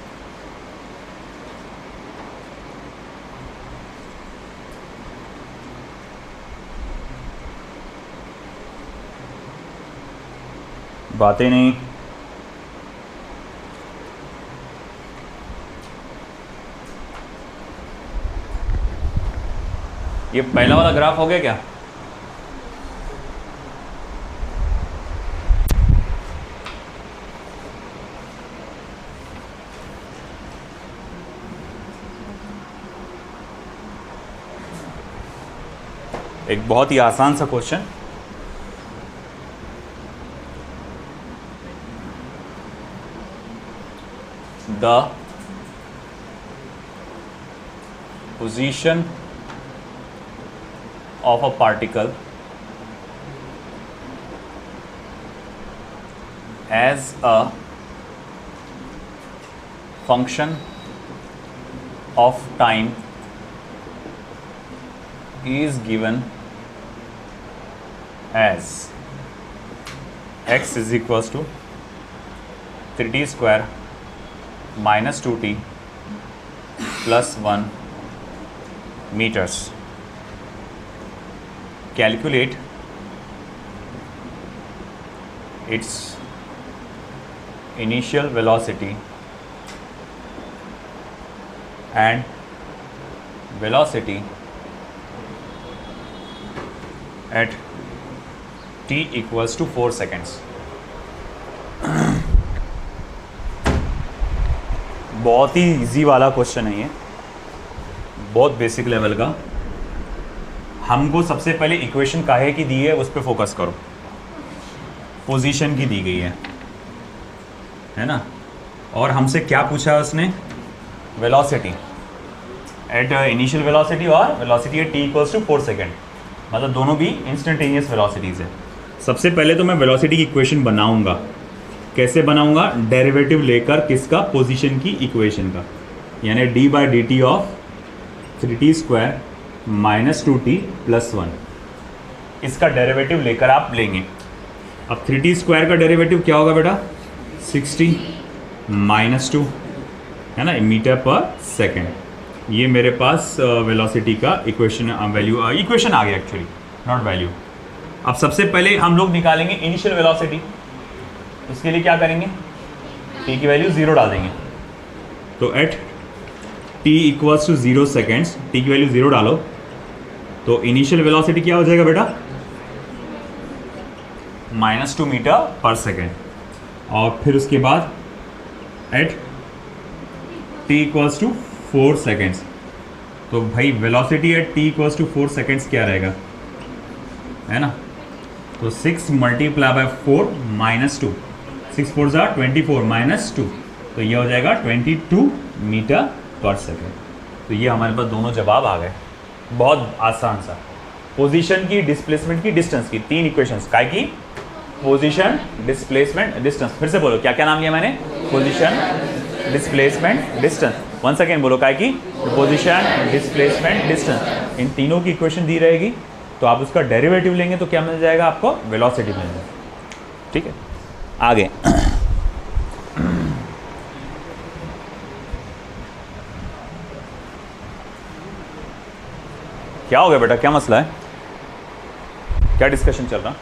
बातें नहीं। ये पहला वाला ग्राफ हो गया क्या? एक बहुत ही आसान सा question. The position of a particle as a function of time is given as x is equals to 3t square minus 2t plus 1 meters. Calculate its initial velocity and velocity at t equals to 4 seconds. बहुत ही easy वाला question है ये, बहुत basic level का। हमको सबसे पहले equation काहे की दी है उस पर फोकस करो। पोजीशन की दी गई है ना, और हमसे क्या पूछा है उसने? वेलोसिटी एट इनिशियल वेलोसिटी और velocity at t equals to 4 second, मतलब दोनों भी इंस्टेंटेनियस वेलोसिटीज़ है। सबसे पहले तो मैं वेलोसिटी की इक्वेशन बनाऊंगा। कैसे बनाऊंगा? डेरिवेटिव लेकर किसका? पोजीशन की इक्वेशन का, यानी D by d t of 3t square minus 2t plus 1, इसका डेरिवेटिव लेकर आप लेंगे। अब 3t स्क्वायर का डेरिवेटिव क्या होगा बेटा? 60 माइनस 2 है ना, मीटर पर सेकेंड। ये मेरे पास वेलोसिटी का इक्वेशन वैल्यू इक्वेशन आ गया एक्चुअली, नॉट वैल्यू। अब सबसे पहले हम लोग निकालेंगे इनिशियल वेलोसिटी। इसके लिए क्या करेंगे? t की वैल्यू 0 डाल देंगे। तो at t equals to 0 seconds, t की वैल्यू 0 डालो तो इनिशियल वेलोसिटी क्या हो जाएगा बेटा? -2 मीटर पर सेकेंड। और फिर उसके बाद at t equals to 4 seconds, तो भाई velocity at t equals to 4 seconds क्या रहेगा, है ना? तो 6 मल्टीप्लाई बाय 4 माइनस 2, 6 4 ज़ा 24 माइनस 2, तो ये हो जाएगा 22 मीटर पर सेकेंड। तो ये हमारे पास दोनों जवाब आ गए, बहुत आसान सा। पोजीशन की, डिस्प्लेसमेंट की, डिस्टेंस की, 3 इक्वेशंस। काय की? Position, displacement, distance. फिर से बोलो, क्या क्या नाम लिया मैंने? Position, displacement, distance. One second बोलो, काय की? Position, displacement, distance. इन तीनों की इक्वेशन दी रहेगी, तो आप उसका डेरिवेटिव लेंगे तो क्या मिल जाएगा आपको? वेलोसिटी मिल जाएगा। ठीक है, आगे क्या हो गया बेटा? क्या मसला है? क्या डिस्कशन चल रहा?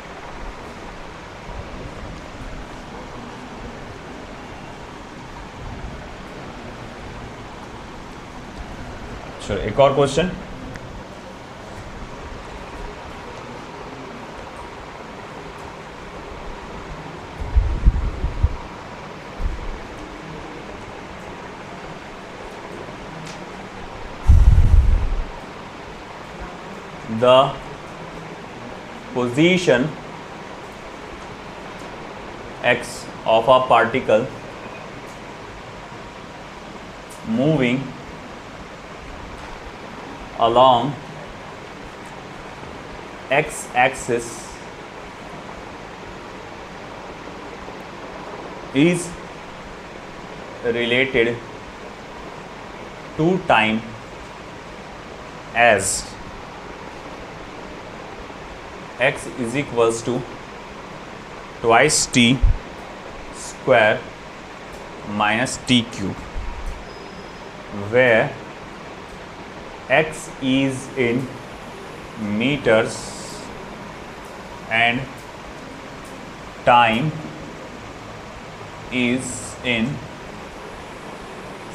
चलो एक और question. The position x of a particle moving along x-axis is related to time as x is equals to twice t square minus t cube, where x is in meters and time is in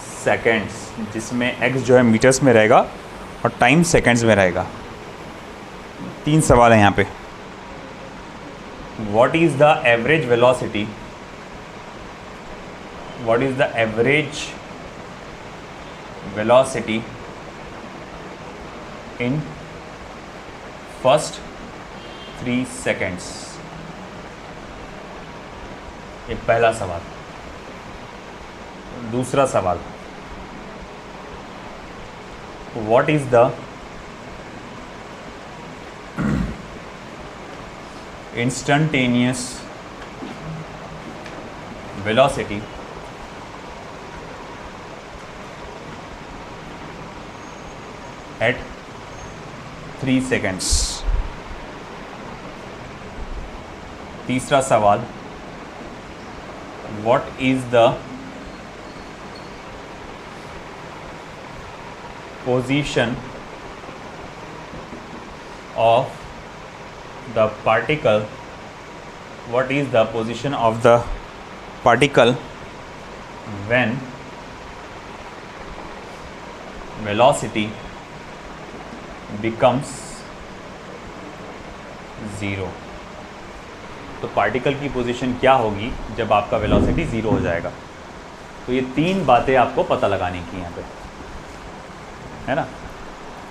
seconds, जिसमें x जो है metres में रहेगा और time seconds में रहेगा। 3 सवाल है यहाँ पे। What is the average velocity? What is the average velocity in first 3 seconds? ये पहला सवाल। दूसरा सवाल, What is the instantaneous velocity at 3 seconds? तीसरा सवाल, what is the position of the particle? What is the position of the particle when velocity becomes 0? तो particle की position क्या होगी जब आपका वेलोसिटी 0 हो जाएगा? तो ये 3 बातें आपको पता लगाने की यहाँ पे, है ना।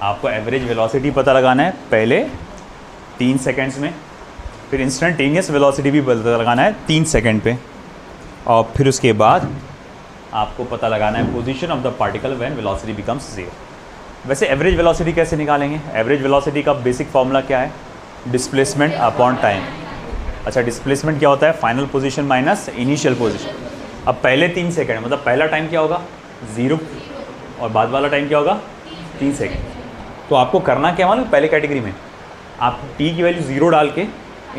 आपको एवरेज वेलोसिटी पता लगाना है पहले 3 सेकंड्स में, फिर इंस्टेंटेनियस वेलोसिटी भी पता लगाना है 3 सेकंड पे, और फिर उसके बाद आपको पता लगाना है position of the particle when velocity becomes 0। वैसे एवरेज वेलोसिटी कैसे निकालेंगे? एवरेज वेलोसिटी का बेसिक फॉर्मूला क्या है? Displacement upon time. अच्छा, डिस्प्लेसमेंट क्या होता है? Final position minus initial position. अब पहले 3 सेकंड मतलब पहला टाइम क्या होगा? 0, और बाद वाला टाइम क्या होगा? 3 सेकंड। तो आपको करना क्या मालूम? पहले कैटेगरी में आप t की वैल्यू 0 डाल के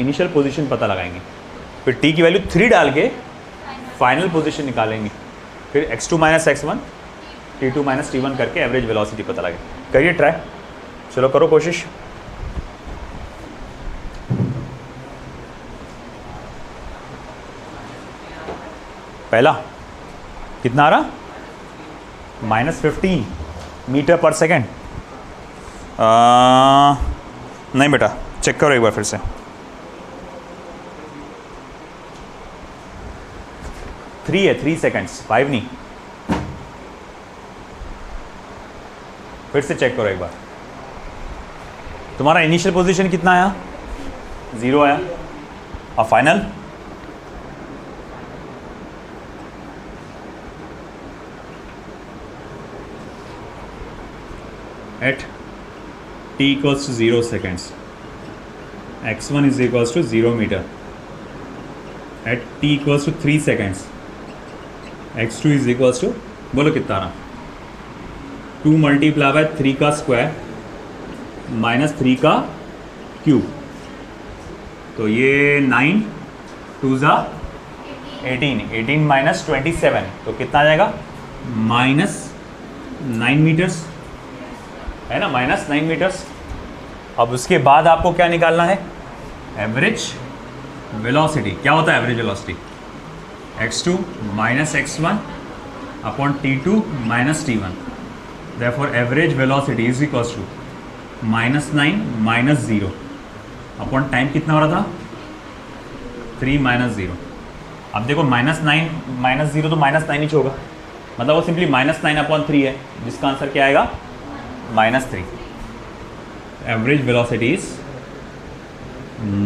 इनिशियल पोजीशन पता लगाएंगे, फिर t की वैल्यू 3 डाल के फाइनल पोजीशन निकालेंगे, फिर x2 minus x1 t2 minus t1 करके एवरेज वेलोसिटी पता लगे। करिए ट्राई, चलो करो कोशिश। पहला कितना आ रहा? -15 मीटर पर सेकेंड। नहीं बेटा, चेक करो एक बार फिर से। थ्री है, 3 सेकेंड्स, 5 नहीं। फिर से चेक करो एक बार। तुम्हारा इनिशियल पोजीशन कितना आया? 0 आया, और final at t equals to 0 seconds, x1 is equals to 0 meter. At t equals to 3 seconds, x2 is equals to, बोलो कितना रहा? 2 मल्टीप्लाई बाय 3 का स्क्वायर माइनस 3 का क्यूब, तो ये 9 2 ज़ा 18, 18 माइनस 27, तो कितना आ जाएगा? -9 मीटर्स, है ना, -9 मीटर्स। अब उसके बाद आपको क्या निकालना है? Average velocity. क्या होता है average velocity? x2 minus x1 upon t2 minus t1। Therefore average velocity is equals to -9 minus 0 upon time कितना हो रहा था? 3 माइनस 0। अब देखो -9 माइनस 0 तो -9 ही होगा, मतलब वो सिंपली -9 अपॉन 3 है, जिसका आंसर क्या आएगा? -3। Average velocity is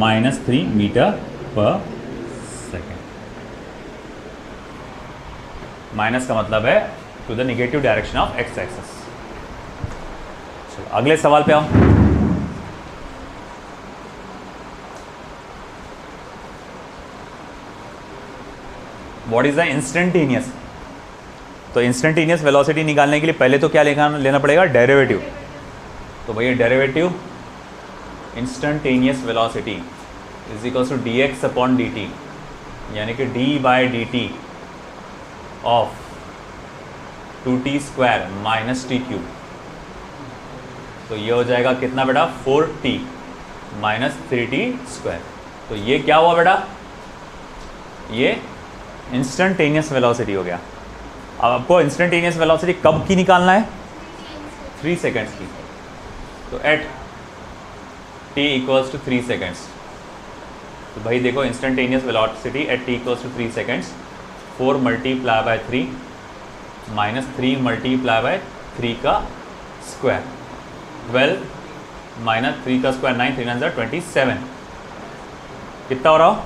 -3 meter per second. Minus का मतलब है to the negative direction of x axis. चलो अगले सवाल पे आओ। What is the instantaneous? तो इंस्टेंटेनियस वेलोसिटी निकालने के लिए पहले तो क्या लेना पड़ेगा? डेरिवेटिव। तो भैया derivative instantaneous velocity is equals to dx upon dt यानी कि d/dt of 2t² minus t³। तो ये हो जाएगा कितना बेटा 4t माइनस 3t²। तो ये क्या हुआ बेटा, ये इंस्टेंटेनियस वेलोसिटी हो गया। अब आपको इंस्टेंटेनियस वेलोसिटी कब की निकालना है, 3 सेकेंड्स की। तो at t equals to 3 seconds, तो भाई देखो instantaneous velocity at t equals to 3 seconds, 4 multiply by 3 minus 3 multiply by 3 का स्क्वायर, 12 माइनस 3 का स्क्वायर 9, 3 9 27, कितना हो रहा हो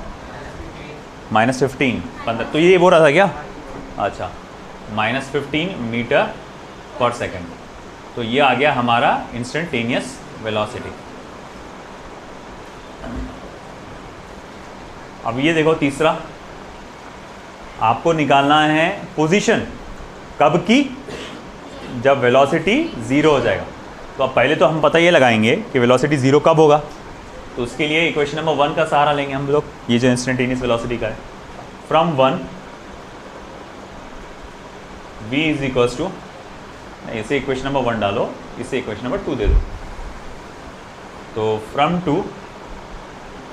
माइनस 15 15। तो ये बोल रहा था क्या, अच्छा माइनस 15 मीटर पर सेकेंड। तो ये आ गया हमारा इंस्टेंटेनियस वेलोसिटी। अब ये देखो तीसरा, आपको निकालना है पोजीशन कब की, जब वेलोसिटी 0 हो जाएगा। तो अब पहले तो हम पता ये लगाएंगे कि वेलोसिटी 0 कब होगा। तो उसके लिए इक्वेशन नंबर 1 का सहारा लेंगे हम लोग, ये जो इंस्टेंटेनियस वेलोसिटी का है। From 1 v is equals to, इसे इक्वेशन नंबर 1 डालो, इसे इक्वेशन नंबर 2 दे दो। तो from 2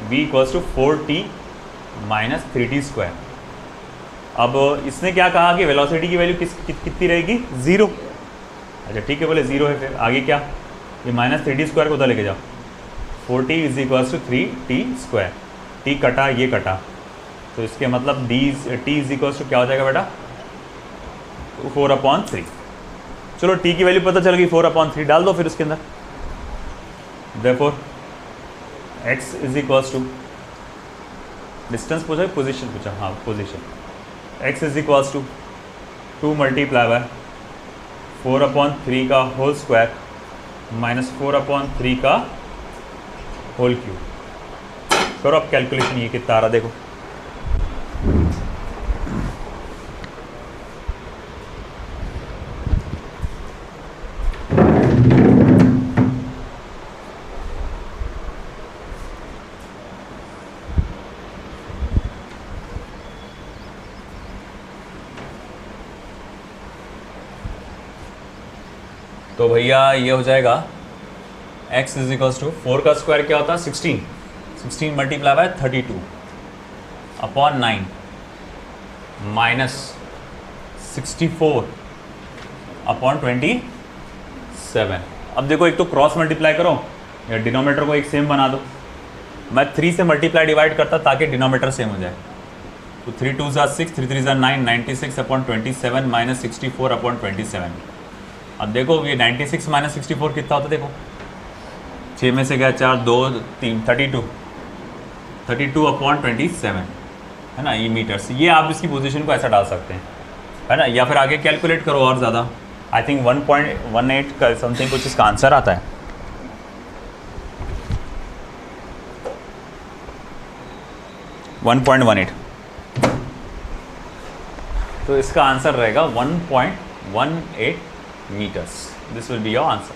v equals to 4t minus 3t²। अब इसने क्या कहा कि वेलोसिटी की वैल्यू कितनी रहेगी, 0। अच्छा ठीक है, बोले 0 है, फिर आगे क्या, ये माइनस 3t² को उधर लेके जाओ। 4t is equals to 3t², t कटा ये कटा, तो इसके मतलब t इज इक्वल्स टू क्या हो जाएगा बेटा, 4/3। चलो t की वैल्यू पता चल गई, 4/3 डाल दो फिर उसके अंदर। Therefore x is equals to, distance पूछा पोजीशन पूछा, हाँ position, x is equals to 2 multiply by 4/3 का होल स्क्वायर माइनस 4/3 का होल क्यूब। करो अब कैलकुलेशन, ये कितना आ रहा देखो। तो भैया ये हो जाएगा x इज इक्वल्स टू 4 का स्क्वायर क्या होता है 16 मल्टीप्लाई बाय 32/9 माइनस 64/27। अब देखो एक तो क्रॉस मल्टीप्लाई करो या डिनोमिनेटर को एक सेम बना दो। मैं 3 से मल्टीप्लाई डिवाइड करता ताकि डिनोमिनेटर सेम हो जाए। तो 3 2 6, 3 3 9, 96/27 माइनस 64/27। अब देखो ये 96 माइनस 64 कितना होता है, देखो 6 में से गया 4, 2 3, 32/27 है ना, ये मीटर्स। ये आप इसकी पोजीशन को ऐसा डाल सकते हैं, है ना, या फिर आगे कैलकुलेट करो और ज़्यादा। आई थिंक 1.18 का समथिंग कुछ इसका आंसर आता है। तो इसका आंसर रहेगा 1.18 meters. This will be your answer.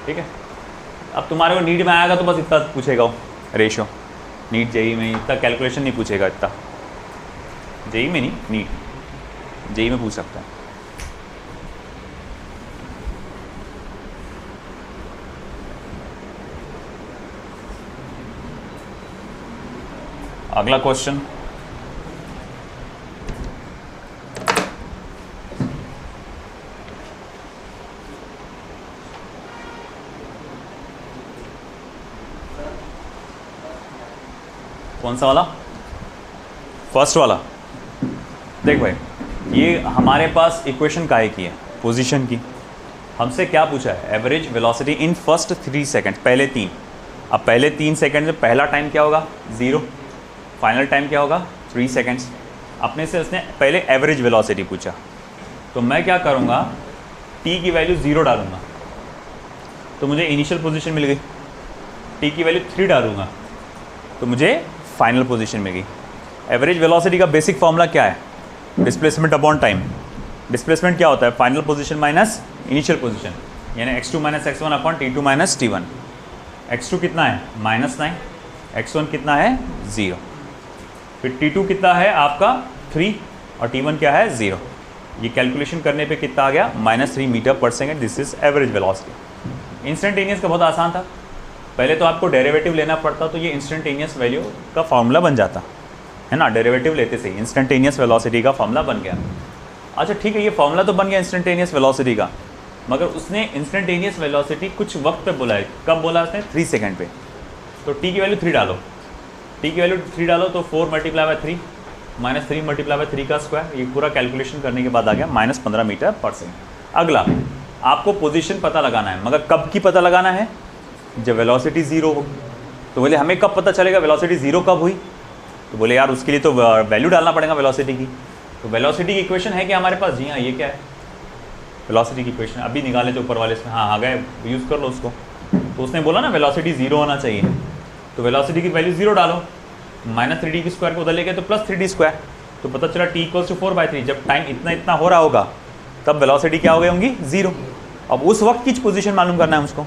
ठीक है, अब तुम्हारे को नीट में आएगा तो बस इतना पूछेगा रेशो। नीट जेई में इतना कैलकुलेशन नहीं पूछेगा, इतना जेई में नहीं, नीट जेई में पूछ सकता है। अगला क्वेश्चन, कौन सा वाला, फर्स्ट वाला। देख भाई, ये हमारे पास इक्वेशन काहे की है, पोजीशन की। हमसे क्या पूछा है, average velocity in first 3 second, पहले 3। अब पहले 3 सेकंड में पहला टाइम क्या होगा 0, फाइनल टाइम क्या होगा 3 सेकंड्स। अपने से उसने पहले एवरेज वेलोसिटी पूछा, तो मैं क्या करूँगा, t की वैल्यू 0 डालूंगा तो मुझे इनिशियल पोजीशन मिल गई। t की वैल्यू 3 डालूंगा तो मुझे फाइनल पोजीशन में गई। एवरेज वेलोसिटी का बेसिक फॉर्मूला क्या है, डिस्प्लेसमेंट अपॉन टाइम। डिस्प्लेसमेंट क्या होता है, final position minus initial position, यानी x2 minus x1 upon t2 minus t1। x2 कितना है -9, x1 कितना है 0, फिर t2 कितना है आपका 3 और t1 क्या है 0। ये कैलकुलेशन करने पे कितना आ गया -3 meter per second. This is average velocity. Instantaneous का बहुत आसान था, पहले तो आपको डेरिवेटिव लेना पड़ता, तो ये इंस्टेंटेनियस वैल्यू का फॉर्मूला बन जाता है ना, डेरिवेटिव लेते से इंस्टेंटेनियस वेलोसिटी का फॉर्मूला बन गया। अच्छा ठीक है, ये फॉर्मूला तो बन गया इंस्टेंटेनियस वेलोसिटी का, मगर उसने इंस्टेंटेनियस वेलोसिटी कुछ वक्त पे बोला है। कब बोला उसने? 3 सेकंड पे। तो t की वैल्यू 3 डालो, t की वैल्यू 3 डालो तो 4 मल्टीप्लाई बाय 3 -3 मल्टीप्लाई बाय 3 का स्क्वायर। ये पूरा कैलकुलेशन करने के बाद आ गया -15 मीटर पर सेकेंड। अगला आपको पोजीशन पता लगाना है, मगर कब की पता लगाना है? जब वेलोसिटी 0 हो। तो बोले हमें कब पता चलेगा वेलोसिटी 0 कब हुई? तो बोले यार उसके लिए तो वैल्यू डालना पड़ेगा वेलोसिटी की। तो वेलोसिटी की इक्वेशन है क्या हमारे पास? जी हाँ, ये क्या है वेलोसिटी की इक्वेशन, अभी निकाले थे ऊपर वाले से। हाँ आ गए, यूज़ कर लो उसको। तो उसने बोला ना वेलोसिटी 0 होना चाहिए, तो वेलोसिटी की वैल्यू 0 डालो, -3d की स्क्वायर को उधर लेके तो +3d स्क्वायर। तो पता चला t = 4/3। जब टाइम इतना इतना हो रहा होगा तब वेलोसिटी क्या हो गई होंगी 0। अब उस वक्त की पोजीशन मालूम करना है उसको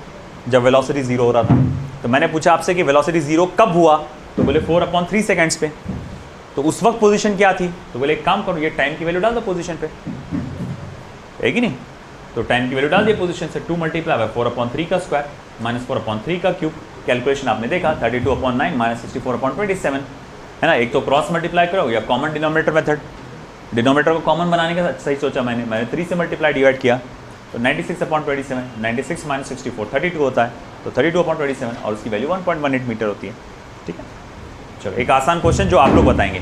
जब वेलोसिटी 0 हो रहा था। तो मैंने पूछा आपसे कि वेलोसिटी 0 कब हुआ? तो बोले 4/3 सेकेंड्स पे। तो उस वक्त पोजीशन क्या थी? तो बोले एक काम करो, ये टाइम की वैल्यू डाल दो पोजीशन पे, है कि नहीं? तो टाइम की वैल्यू डाल दिए पोजीशन से, 2 मल्टीप्लाई बाय 4/3 का स्क्वायर -4/3 का क्यूब। कैलकुलेशन आपने देखा 32/9 -64/27 है ना। एक तो क्रॉस मल्टीप्लाई करो या कॉमन डिनोमिनेटर मेथड, डिनोमिनेटर को कॉमन बनाने का सही सोचा मैंने 3 से मल्टीप्लाई डिवाइड किया तो 96/27, 96 - 64 32 होता है, तो 32/27 और उसकी वैल्यू 1.18 मीटर होती है। ठीक है, चलो एक आसान क्वेश्चन जो आप लोग बताएंगे।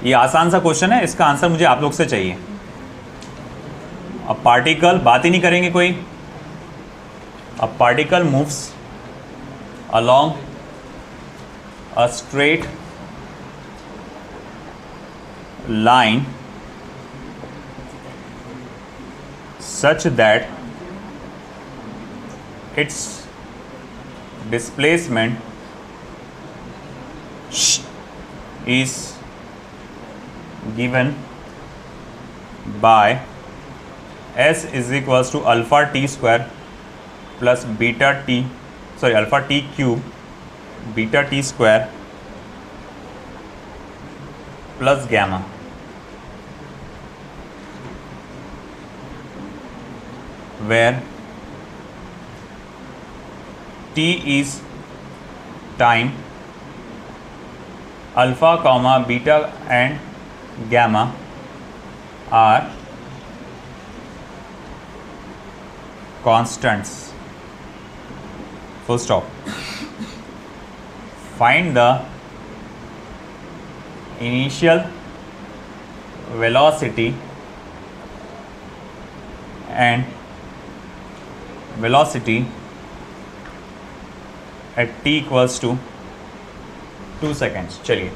ये आसान सा क्वेश्चन है, इसका आंसर मुझे आप लोग से चाहिए। अब पार्टिकल, बात ही नहीं करेंगे कोई। अब particle moves along a straight line such that its displacement is given by s is equals to alpha t square plus beta t, sorry alpha t cube beta t square plus gamma, where t is time, alpha comma beta and gamma are constants, full stop. Find the initial velocity and velocity at t equals to 2 seconds। चलिए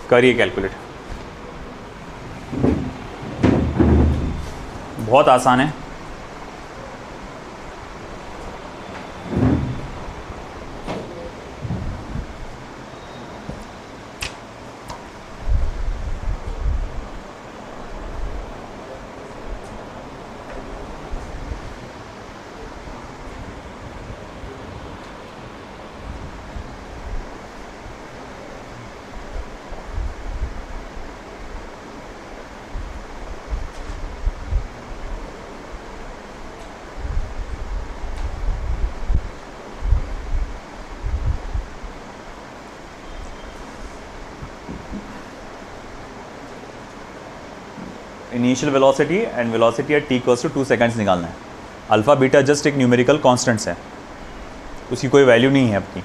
करिए calculate, बहुत आसान है। Initial velocity and velocity at t equals to 2 seconds निकालना है। Alpha beta just एक numerical constants है, उसकी कोई वैल्यू नहीं है आपकी।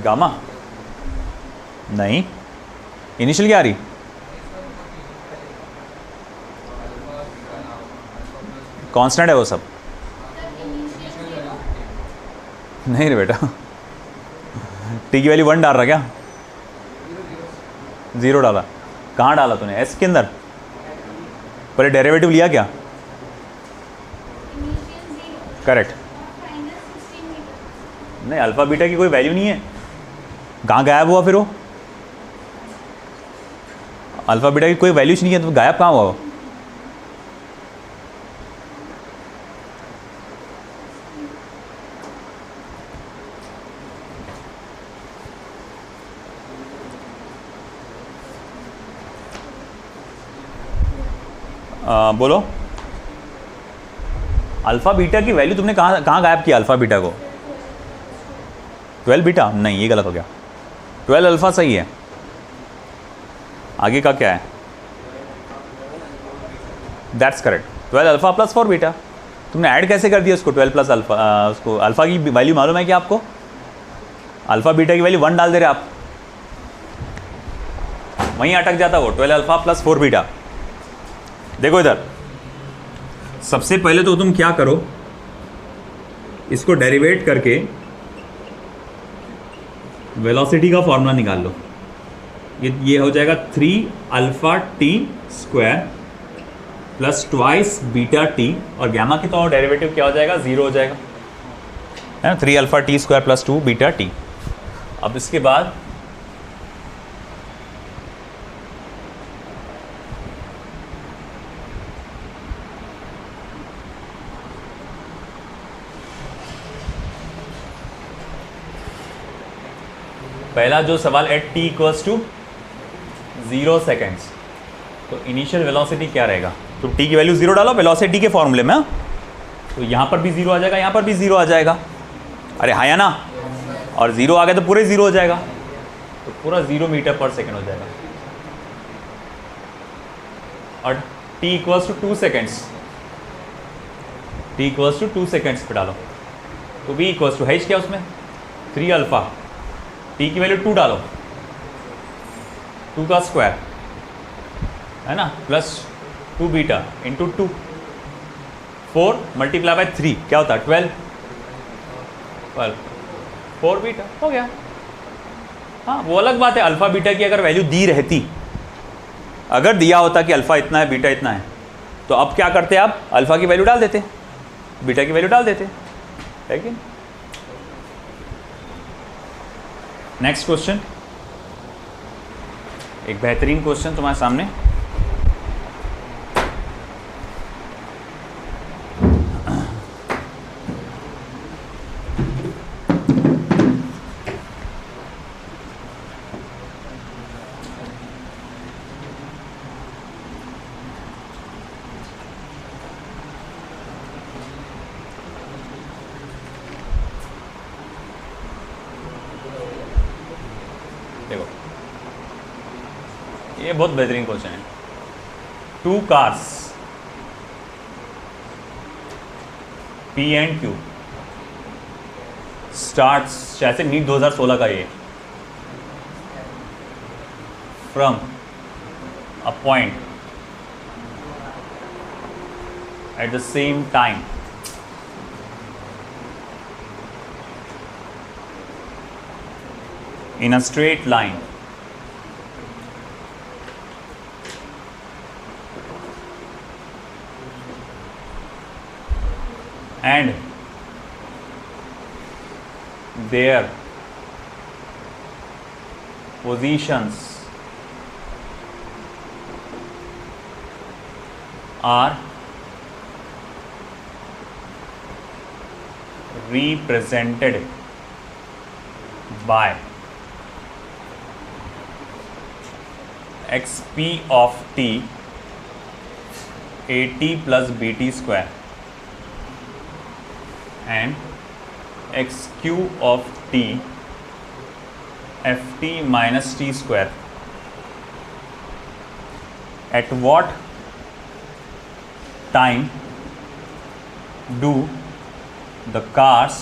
गामा नहीं, इनिशियल क्या आ रही? कांस्टेंट है वो सब नहीं रे बेटा। टी की वैल्यू 1 डाल रहा क्या? 0 डाला। कहाँ डाला तूने? एस के अंदर पहले डेरिवेटिव लिया क्या? करेक्ट। नहीं, अल्फ़ा बीटा की कोई वैल्यू नहीं है, कहाँ गायब हुआ फिर वो? अल्फ़ा बीटा की कोई वैल्यूज नहीं है तो गायब कहाँ हुआ वो? बोलो, अल्फ़ा बीटा की वैल्यू तुमने कहाँ गायब किया अल्फ़ा बीटा को? 12 बीटा? नहीं, ये गलत हो गया, 12 अल्फ़ा सही है। आगे का क्या है? That's correct, 12 alpha plus 4 beta. तुमने ऐड कैसे कर दिया उसको 12 प्लस अल्फ़ा? उसको अल्फ़ा की वैल्यू मालूम है क्या आपको? अल्फ़ा बीटा की वैल्यू 1 डाल दे रहे आप, वहीं अटक जाता वो 12 अल्फ़ा प्लस 4 बीटा। देखो इधर, सबसे पहले तो तुम क्या करो, इसको डेरिवेट करके वेलोसिटी का फॉर्मूला निकाल लो। ये हो जाएगा 3 alpha t square plus twice beta T, और गैमा की तो डेरिवेटिव क्या हो जाएगा? 0 हो जाएगा, है ना? 3 alpha t square plus 2 beta t. अब इसके बाद पहला जो सवाल at t equals to 0 seconds, तो इनिशियल वेलोसिटी क्या रहेगा? तो टी की वैल्यू 0 डालो वेलोसिटी के फॉर्मूले में, तो यहाँ पर भी 0 आ जाएगा, यहाँ पर भी 0 आ जाएगा। अरे हाँ या ना? और 0 आ गया तो पूरे 0 हो जाएगा, तो पूरा 0 मीटर पर सेकेंड हो जाएगा। और t equals to 2 seconds, t equals to 2 seconds पे डालो, तो वी इक्वल्स टू है क्या उसमें? 3 अल्फ़ा, टी की वैल्यू 2 डालो, 2 का स्क्वायर, है ना, plus 2 beta into 2, 4 multiply by 3 क्या होता है? 12, 4 बीटा हो गया। हाँ, वो अलग बात है, अल्फ़ा बीटा की अगर वैल्यू दी रहती, अगर दिया होता कि अल्फ़ा इतना है बीटा इतना है, तो अब क्या करते आप? अल्फ़ा की वैल्यू डाल देते, बीटा की वैल्यू डाल देते, है कि? नेक्स्ट क्वेश्चन, एक बेहतरीन क्वेश्चन तुम्हारे सामने। देखो, ये बहुत बेहतरीन क्वेश्चन है। 2 cars P and Q starts, जैसे नीट 2016 का ये, from a point at the same time in a straight line and their positions are represented by xp of t at plus bt square and xq of t ft minus t square. At what time do the cars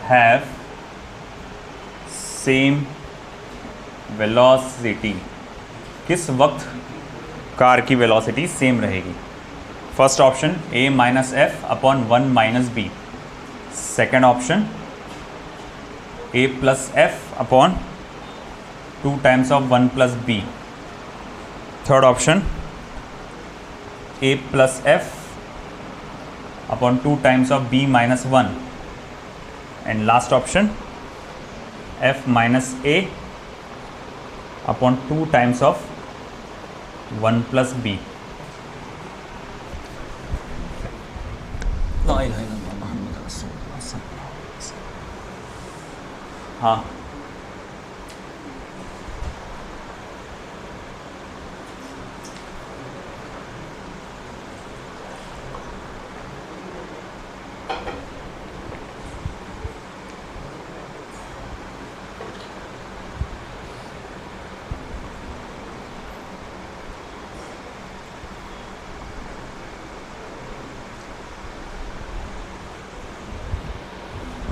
have same velocity? किस वक्त car की velocity same रहेगी? First option a minus f upon 1 minus बी, second option a plus f upon 2 times of 1 plus बी, third option a plus f upon 2 times of b minus 1, and last option f minus a upon 2 times of 1 plus b। हाँ,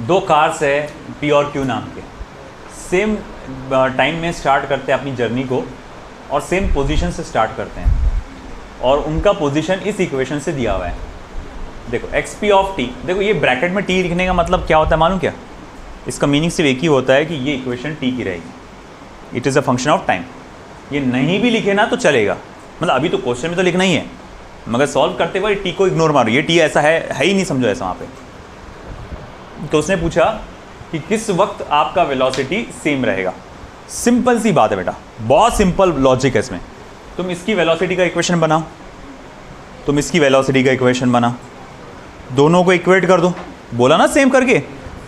दो cars है P और Q नाम के, same time में start करते हैं अपनी जर्नी को और सेम पोजीशन से स्टार्ट करते हैं और उनका पोजीशन इस इक्वेशन से दिया हुआ है। देखो xp ऑफ t, देखो ये ब्रैकेट में t लिखने का मतलब क्या होता है मालूम क्या? इसका मीनिंग सिर्फ एक ही होता है कि ये इक्वेशन t की रहेगी, it is a function of time. ये नहीं भी लिखे ना तो चलेगा, मतलब अभी तो क्वेश्चन में तो लिखना ही है, मगर सॉल्व करते वक्त t को इग्नोर मारो, ये t ऐसा है ही नहीं, समझो ऐसा वहाँ पे। तो उसने पूछा कि किस वक्त आपका वेलोसिटी सेम रहेगा। सिंपल सी बात है बेटा, बहुत सिंपल लॉजिक है इसमें। तुम इसकी वेलोसिटी का इक्वेशन बनाओ, तुम इसकी वेलोसिटी का इक्वेशन बनाओ, दोनों को इक्वेट कर दो, बोला ना सेम करके,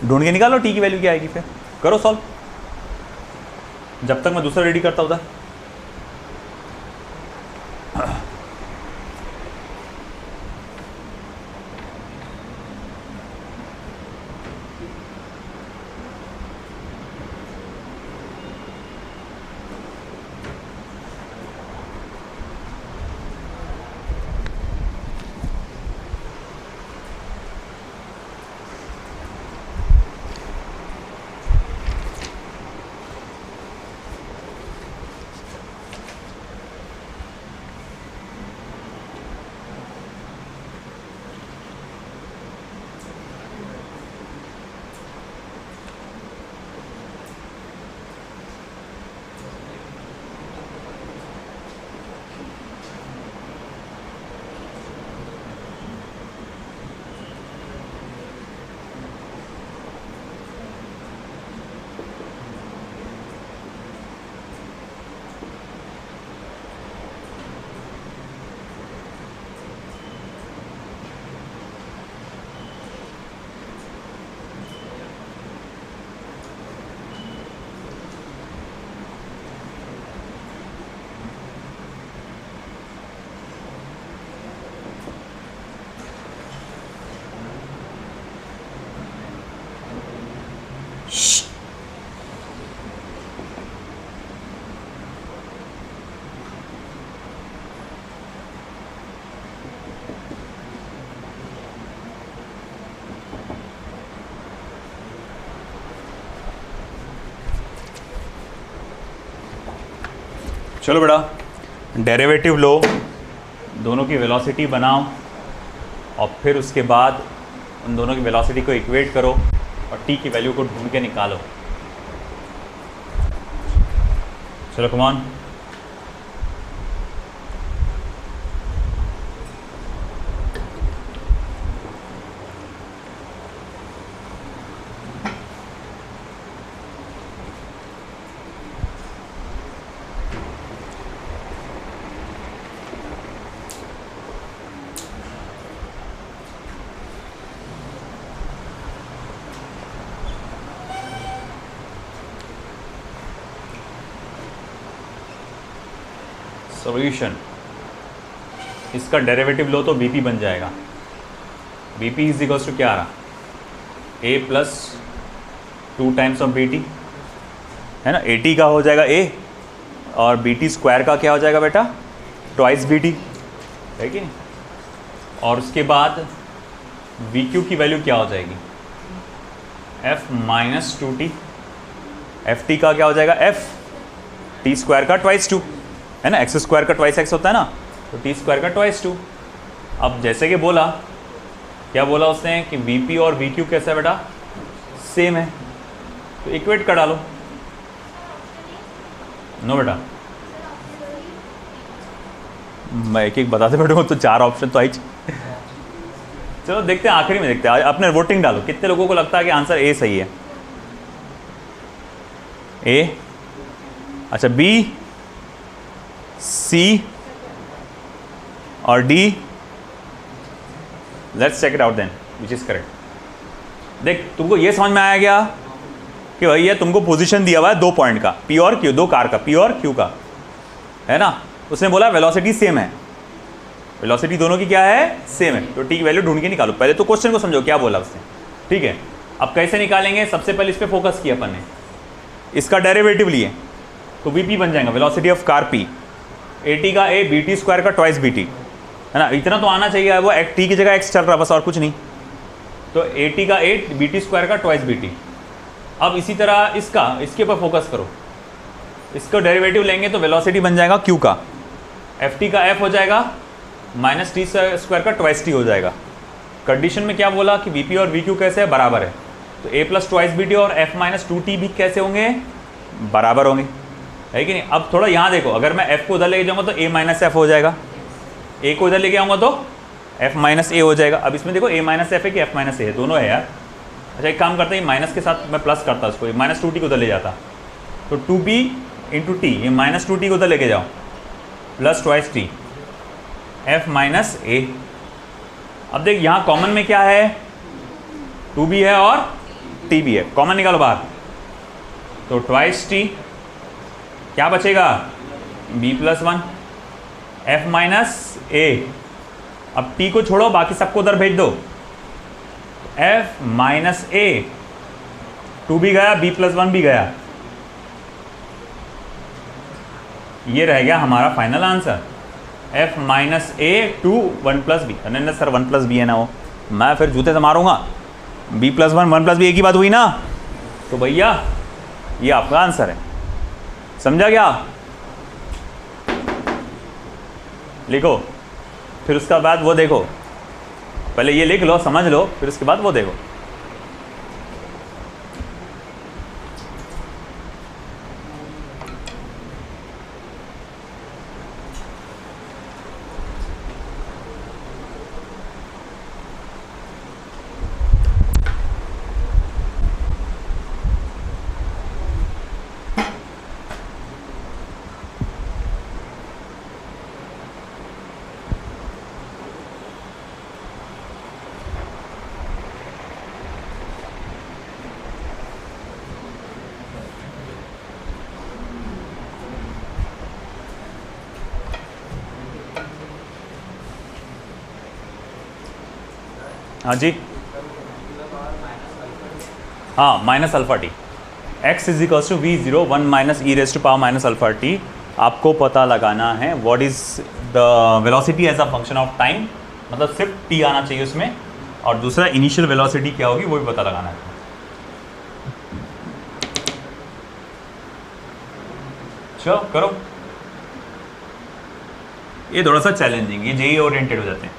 ढूंढ के निकालो टी की वैल्यू क्या आएगी, फिर करो सॉल्व। जब तक मैं दूसरा रेडी करता होता। चलो बेटा, डेरिवेटिव लो, दोनों की वेलोसिटी बनाओ और फिर उसके बाद उन दोनों की वेलोसिटी को इक्वेट करो और टी की वैल्यू को ढूंढ के निकालो। चलो कम ऑन। सॉल्यूशन, इसका डेरिवेटिव लो तो बीपी बन जाएगा। बीपी इज इक्वल्स टू क्या आ रहा, A plus 2 times of B T, है ना। ए टी का हो जाएगा ए और बी टी स्क्वायर का क्या हो जाएगा बेटा, ट्वाइस बी टी, है कि नहीं। और उसके बाद वी क्यू की वैल्यू क्या हो जाएगी, F minus 2t, F T का क्या हो जाएगा, एफ टी स्क्वायर का ट्वाइस 2, है ना। एक्स स्क्वायर का ट्वाइस एक्स होता है ना, तो टी स्क्वायर का ट्वाइस 2। अब जैसे कि बोला, क्या बोला उसने कि वी पी और वी क्यू कैसा है बेटा, सेम है, तो इक्वेट कर डालो। नो बेटा, मैं एक एक बताते बैठूंगा तो 4 ऑप्शन तो आई। चलो देखते हैं, आखिरी में देखते हैं। अपने वोटिंग डालो, कितने लोगों को लगता है कि आंसर ए सही है? ए, अच्छा बी, सी और d. Let's check it out then which is correct. देख तुमको ये समझ में आया क्या कि भैया तुमको पोजीशन दिया हुआ है 2 पॉइंट का, पी और क्यू, 2 कार का, पी और क्यू का, है ना। उसने बोला वेलोसिटी सेम है, वेलोसिटी दोनों की क्या है? सेम है। तो टी की वैल्यू ढूंढ के निकालो। पहले तो क्वेश्चन को समझो क्या बोला उसने, ठीक है। अब कैसे निकालेंगे? सबसे पहले इस पर फोकस किया अपन ने, इसका डेरिवेटिव लिए तो वीपी बन जाएगा, velocity of car P, A T का ए, बी टी स्क्वायर का ट्वाइस बी टी, है ना। इतना तो आना चाहिए, वो टी की जगह एक्स चल रहा, बस और कुछ नहीं। तो ए टी का ए, बी टी स्क्वायर का ट्वाइस बी टी। अब इसी तरह इसके ऊपर फोकस करो, इसका डेरिवेटिव लेंगे तो वेलोसिटी बन जाएगा क्यू का, एफ टी का एफ हो जाएगा माइनस टी स्क्वायर का ट्वाइस टी हो जाएगा। कंडीशन में क्या बोला कि वीपी और वी क्यू कैसे है? बराबर है। तो ए प्लस ट्वाइस बी टी और एफ माइनस 2t भी कैसे होंगे? बराबर होंगे, है कि नहीं। अब थोड़ा यहाँ देखो, अगर मैं एफ को उधर लेके जाऊँगा तो ए माइनस एफ हो जाएगा, ए को उधर लेके आऊँगा तो एफ माइनस ए हो जाएगा। अब इसमें देखो ए माइनस एफ है कि एफ माइनस ए है, दोनों है यार। अच्छा एक काम करते हैं, माइनस के साथ मैं प्लस करता उसको, माइनस 2t को उधर ले जाता, तो 2b इंटू टी, ये माइनस 2t को उधर लेके जाओ, plus twice T, F minus A. अब देख यहाँ कॉमन में क्या है? 2b है और t भी है, कॉमन निकालो बाहर, तो ट्वाइस टी, क्या बचेगा? b plus 1, F minus A. अब t को छोड़ो, बाकी सबको उधर भेज दो, एफ माइनस ए, 2 भी गया, b प्लस 1 भी गया। ये रह गया हमारा final answer, f minus a to 1 plus b. नहीं सर 1 प्लस बी है ना, वो मैं फिर जूते से मारूंगा। बी प्लस 1, 1 प्लस बी एक ही बात हुई ना। तो भैया ये आपका आंसर है, समझा क्या? लिखो, फिर उसका बाद वो देखो, पहले ये लिख लो, समझ लो, फिर उसके बाद वो देखो। हाँ जी, हाँ minus alpha t, x is equals to v zero 1 minus e raise to power minus alpha t. आपको पता लगाना है what is the velocity as a function of time, मतलब सिर्फ टी आना चाहिए उसमें, और दूसरा इनिशियल वेलोसिटी क्या होगी वो भी पता लगाना है। चलो करो, ये थोड़ा सा चैलेंजिंग, ये जेई ओरिएंटेड हो जाते हैं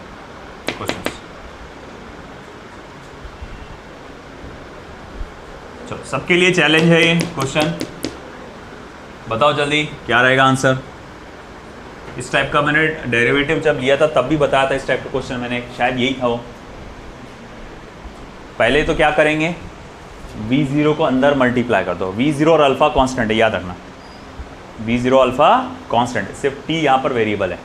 क्वेश्चंस। चलो सबके लिए चैलेंज है ये क्वेश्चन, बताओ जल्दी क्या रहेगा आंसर। इस टाइप का मैंने डेरिवेटिव जब लिया था तब भी बताया था, इस टाइप का क्वेश्चन मैंने, शायद यही था वो। पहले तो क्या करेंगे, v0 को अंदर मल्टीप्लाई कर दो, v0 और अल्फा कांस्टेंट है, याद रखना, v0 अल्फा कांस्टेंट, सिर्फ t यहाँ पर वेरिएबल है।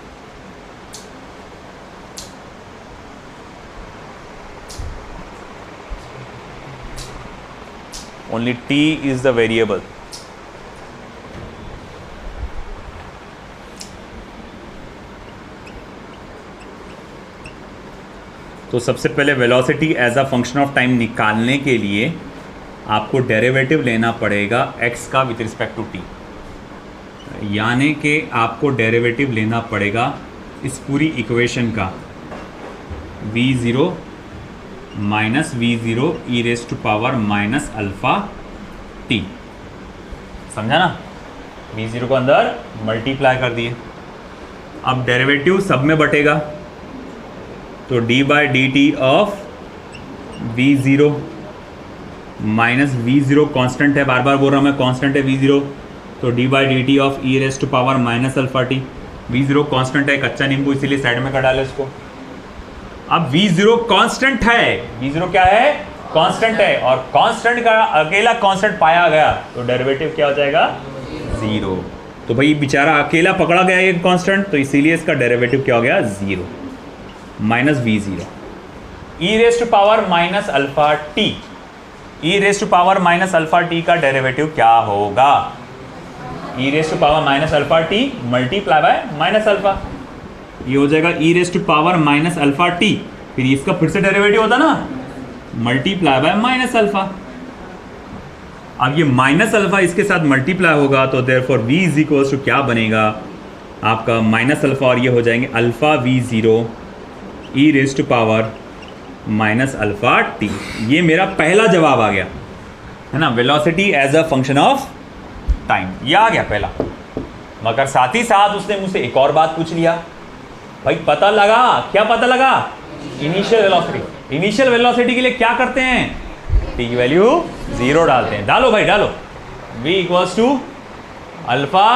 Only t is the variable. तो सबसे पहले velocity as a function of time निकालने के लिए आपको डेरिवेटिव लेना पड़ेगा x का विथ रिस्पेक्ट टू t, यानी कि आपको डेरिवेटिव लेना पड़ेगा इस पूरी इक्वेशन का, v0 minus v0 e raise to power minus alpha t, समझा ना। v0 को अंदर मल्टीप्लाई कर दिए, अब डेरिवेटिव सब में बटेगा, तो d by d t of v0 minus v0 constant है, बार बार बोल रहा हूँ मैं, कांस्टेंट है v0, तो d by d t of e raise to power minus alpha t। v0 constant है, कच्चा नींबू, इसीलिए साइड में कर डाले उसको। अब v0 कांस्टेंट है, v0 क्या है, कांस्टेंट है, और कांस्टेंट का अकेला कांस्टेंट पाया गया तो डेरिवेटिव क्या हो जाएगा, 0। तो भाई बेचारा अकेला पकड़ा गया एक कांस्टेंट, तो इसीलिए इसका डेरिवेटिव क्या हो गया, 0 minus v0 e raise to power minus alpha t, e raise to power minus alpha t का डेरिवेटिव क्या होगा, e raise to power minus alpha t multiply by minus alpha, ये हो जाएगा e raise to power minus alpha t, फिर इसका फिर से डेरिवेटिव होता ना मल्टीप्लाई बाय माइनस अल्फा। अब ये माइनस अल्फा इसके साथ मल्टीप्लाई होगा तो therefore v is equals to क्या बनेगा आपका माइनस अल्फा, और ये हो जाएंगे alpha v0 e raise to power minus alpha t. ये मेरा पहला जवाब आ गया है ना, velocity as a function of time, ये आ गया पहला। मगर साथ ही साथ उसने मुझसे एक और बात पूछ लिया, भाई पता लगा, क्या पता लगा, इनिशियल वेलोसिटी। इनिशियल वेलोसिटी के लिए क्या करते हैं, टी की वैल्यू 0 डालते हैं। डालो भाई डालो, v equals to alpha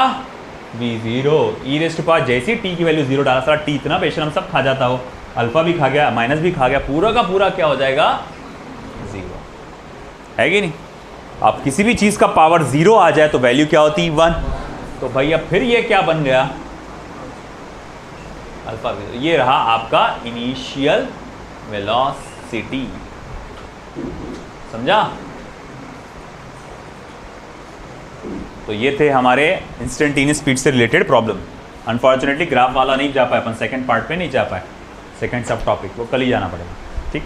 v0 e raise to power, जैसे टी की वैल्यू 0 डाला, सारा टी इतना बेशरम सब खा जाता हो, अल्फा भी खा गया माइनस भी खा गया, पूरा का पूरा क्या हो जाएगा, 0 है कि नहीं। अब किसी भी चीज़ का पावर 0 आ जाए तो वैल्यू क्या होती, 1। तो भाई अब फिर ये क्या बन गया, अल्फा, ये रहा आपका इनिशियल वेलोसिटी, समझा। तो ये थे हमारे इंस्टेंटेनियस स्पीड से रिलेटेड प्रॉब्लम। अनफॉर्चुनेटली ग्राफ वाला नहीं जा पाए अपन, सेकंड पार्ट पे नहीं जा पाए, सेकंड सब टॉपिक वो कल ही जाना पड़ेगा। ठीक,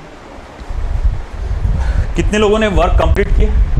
कितने लोगों ने वर्क कंप्लीट किया।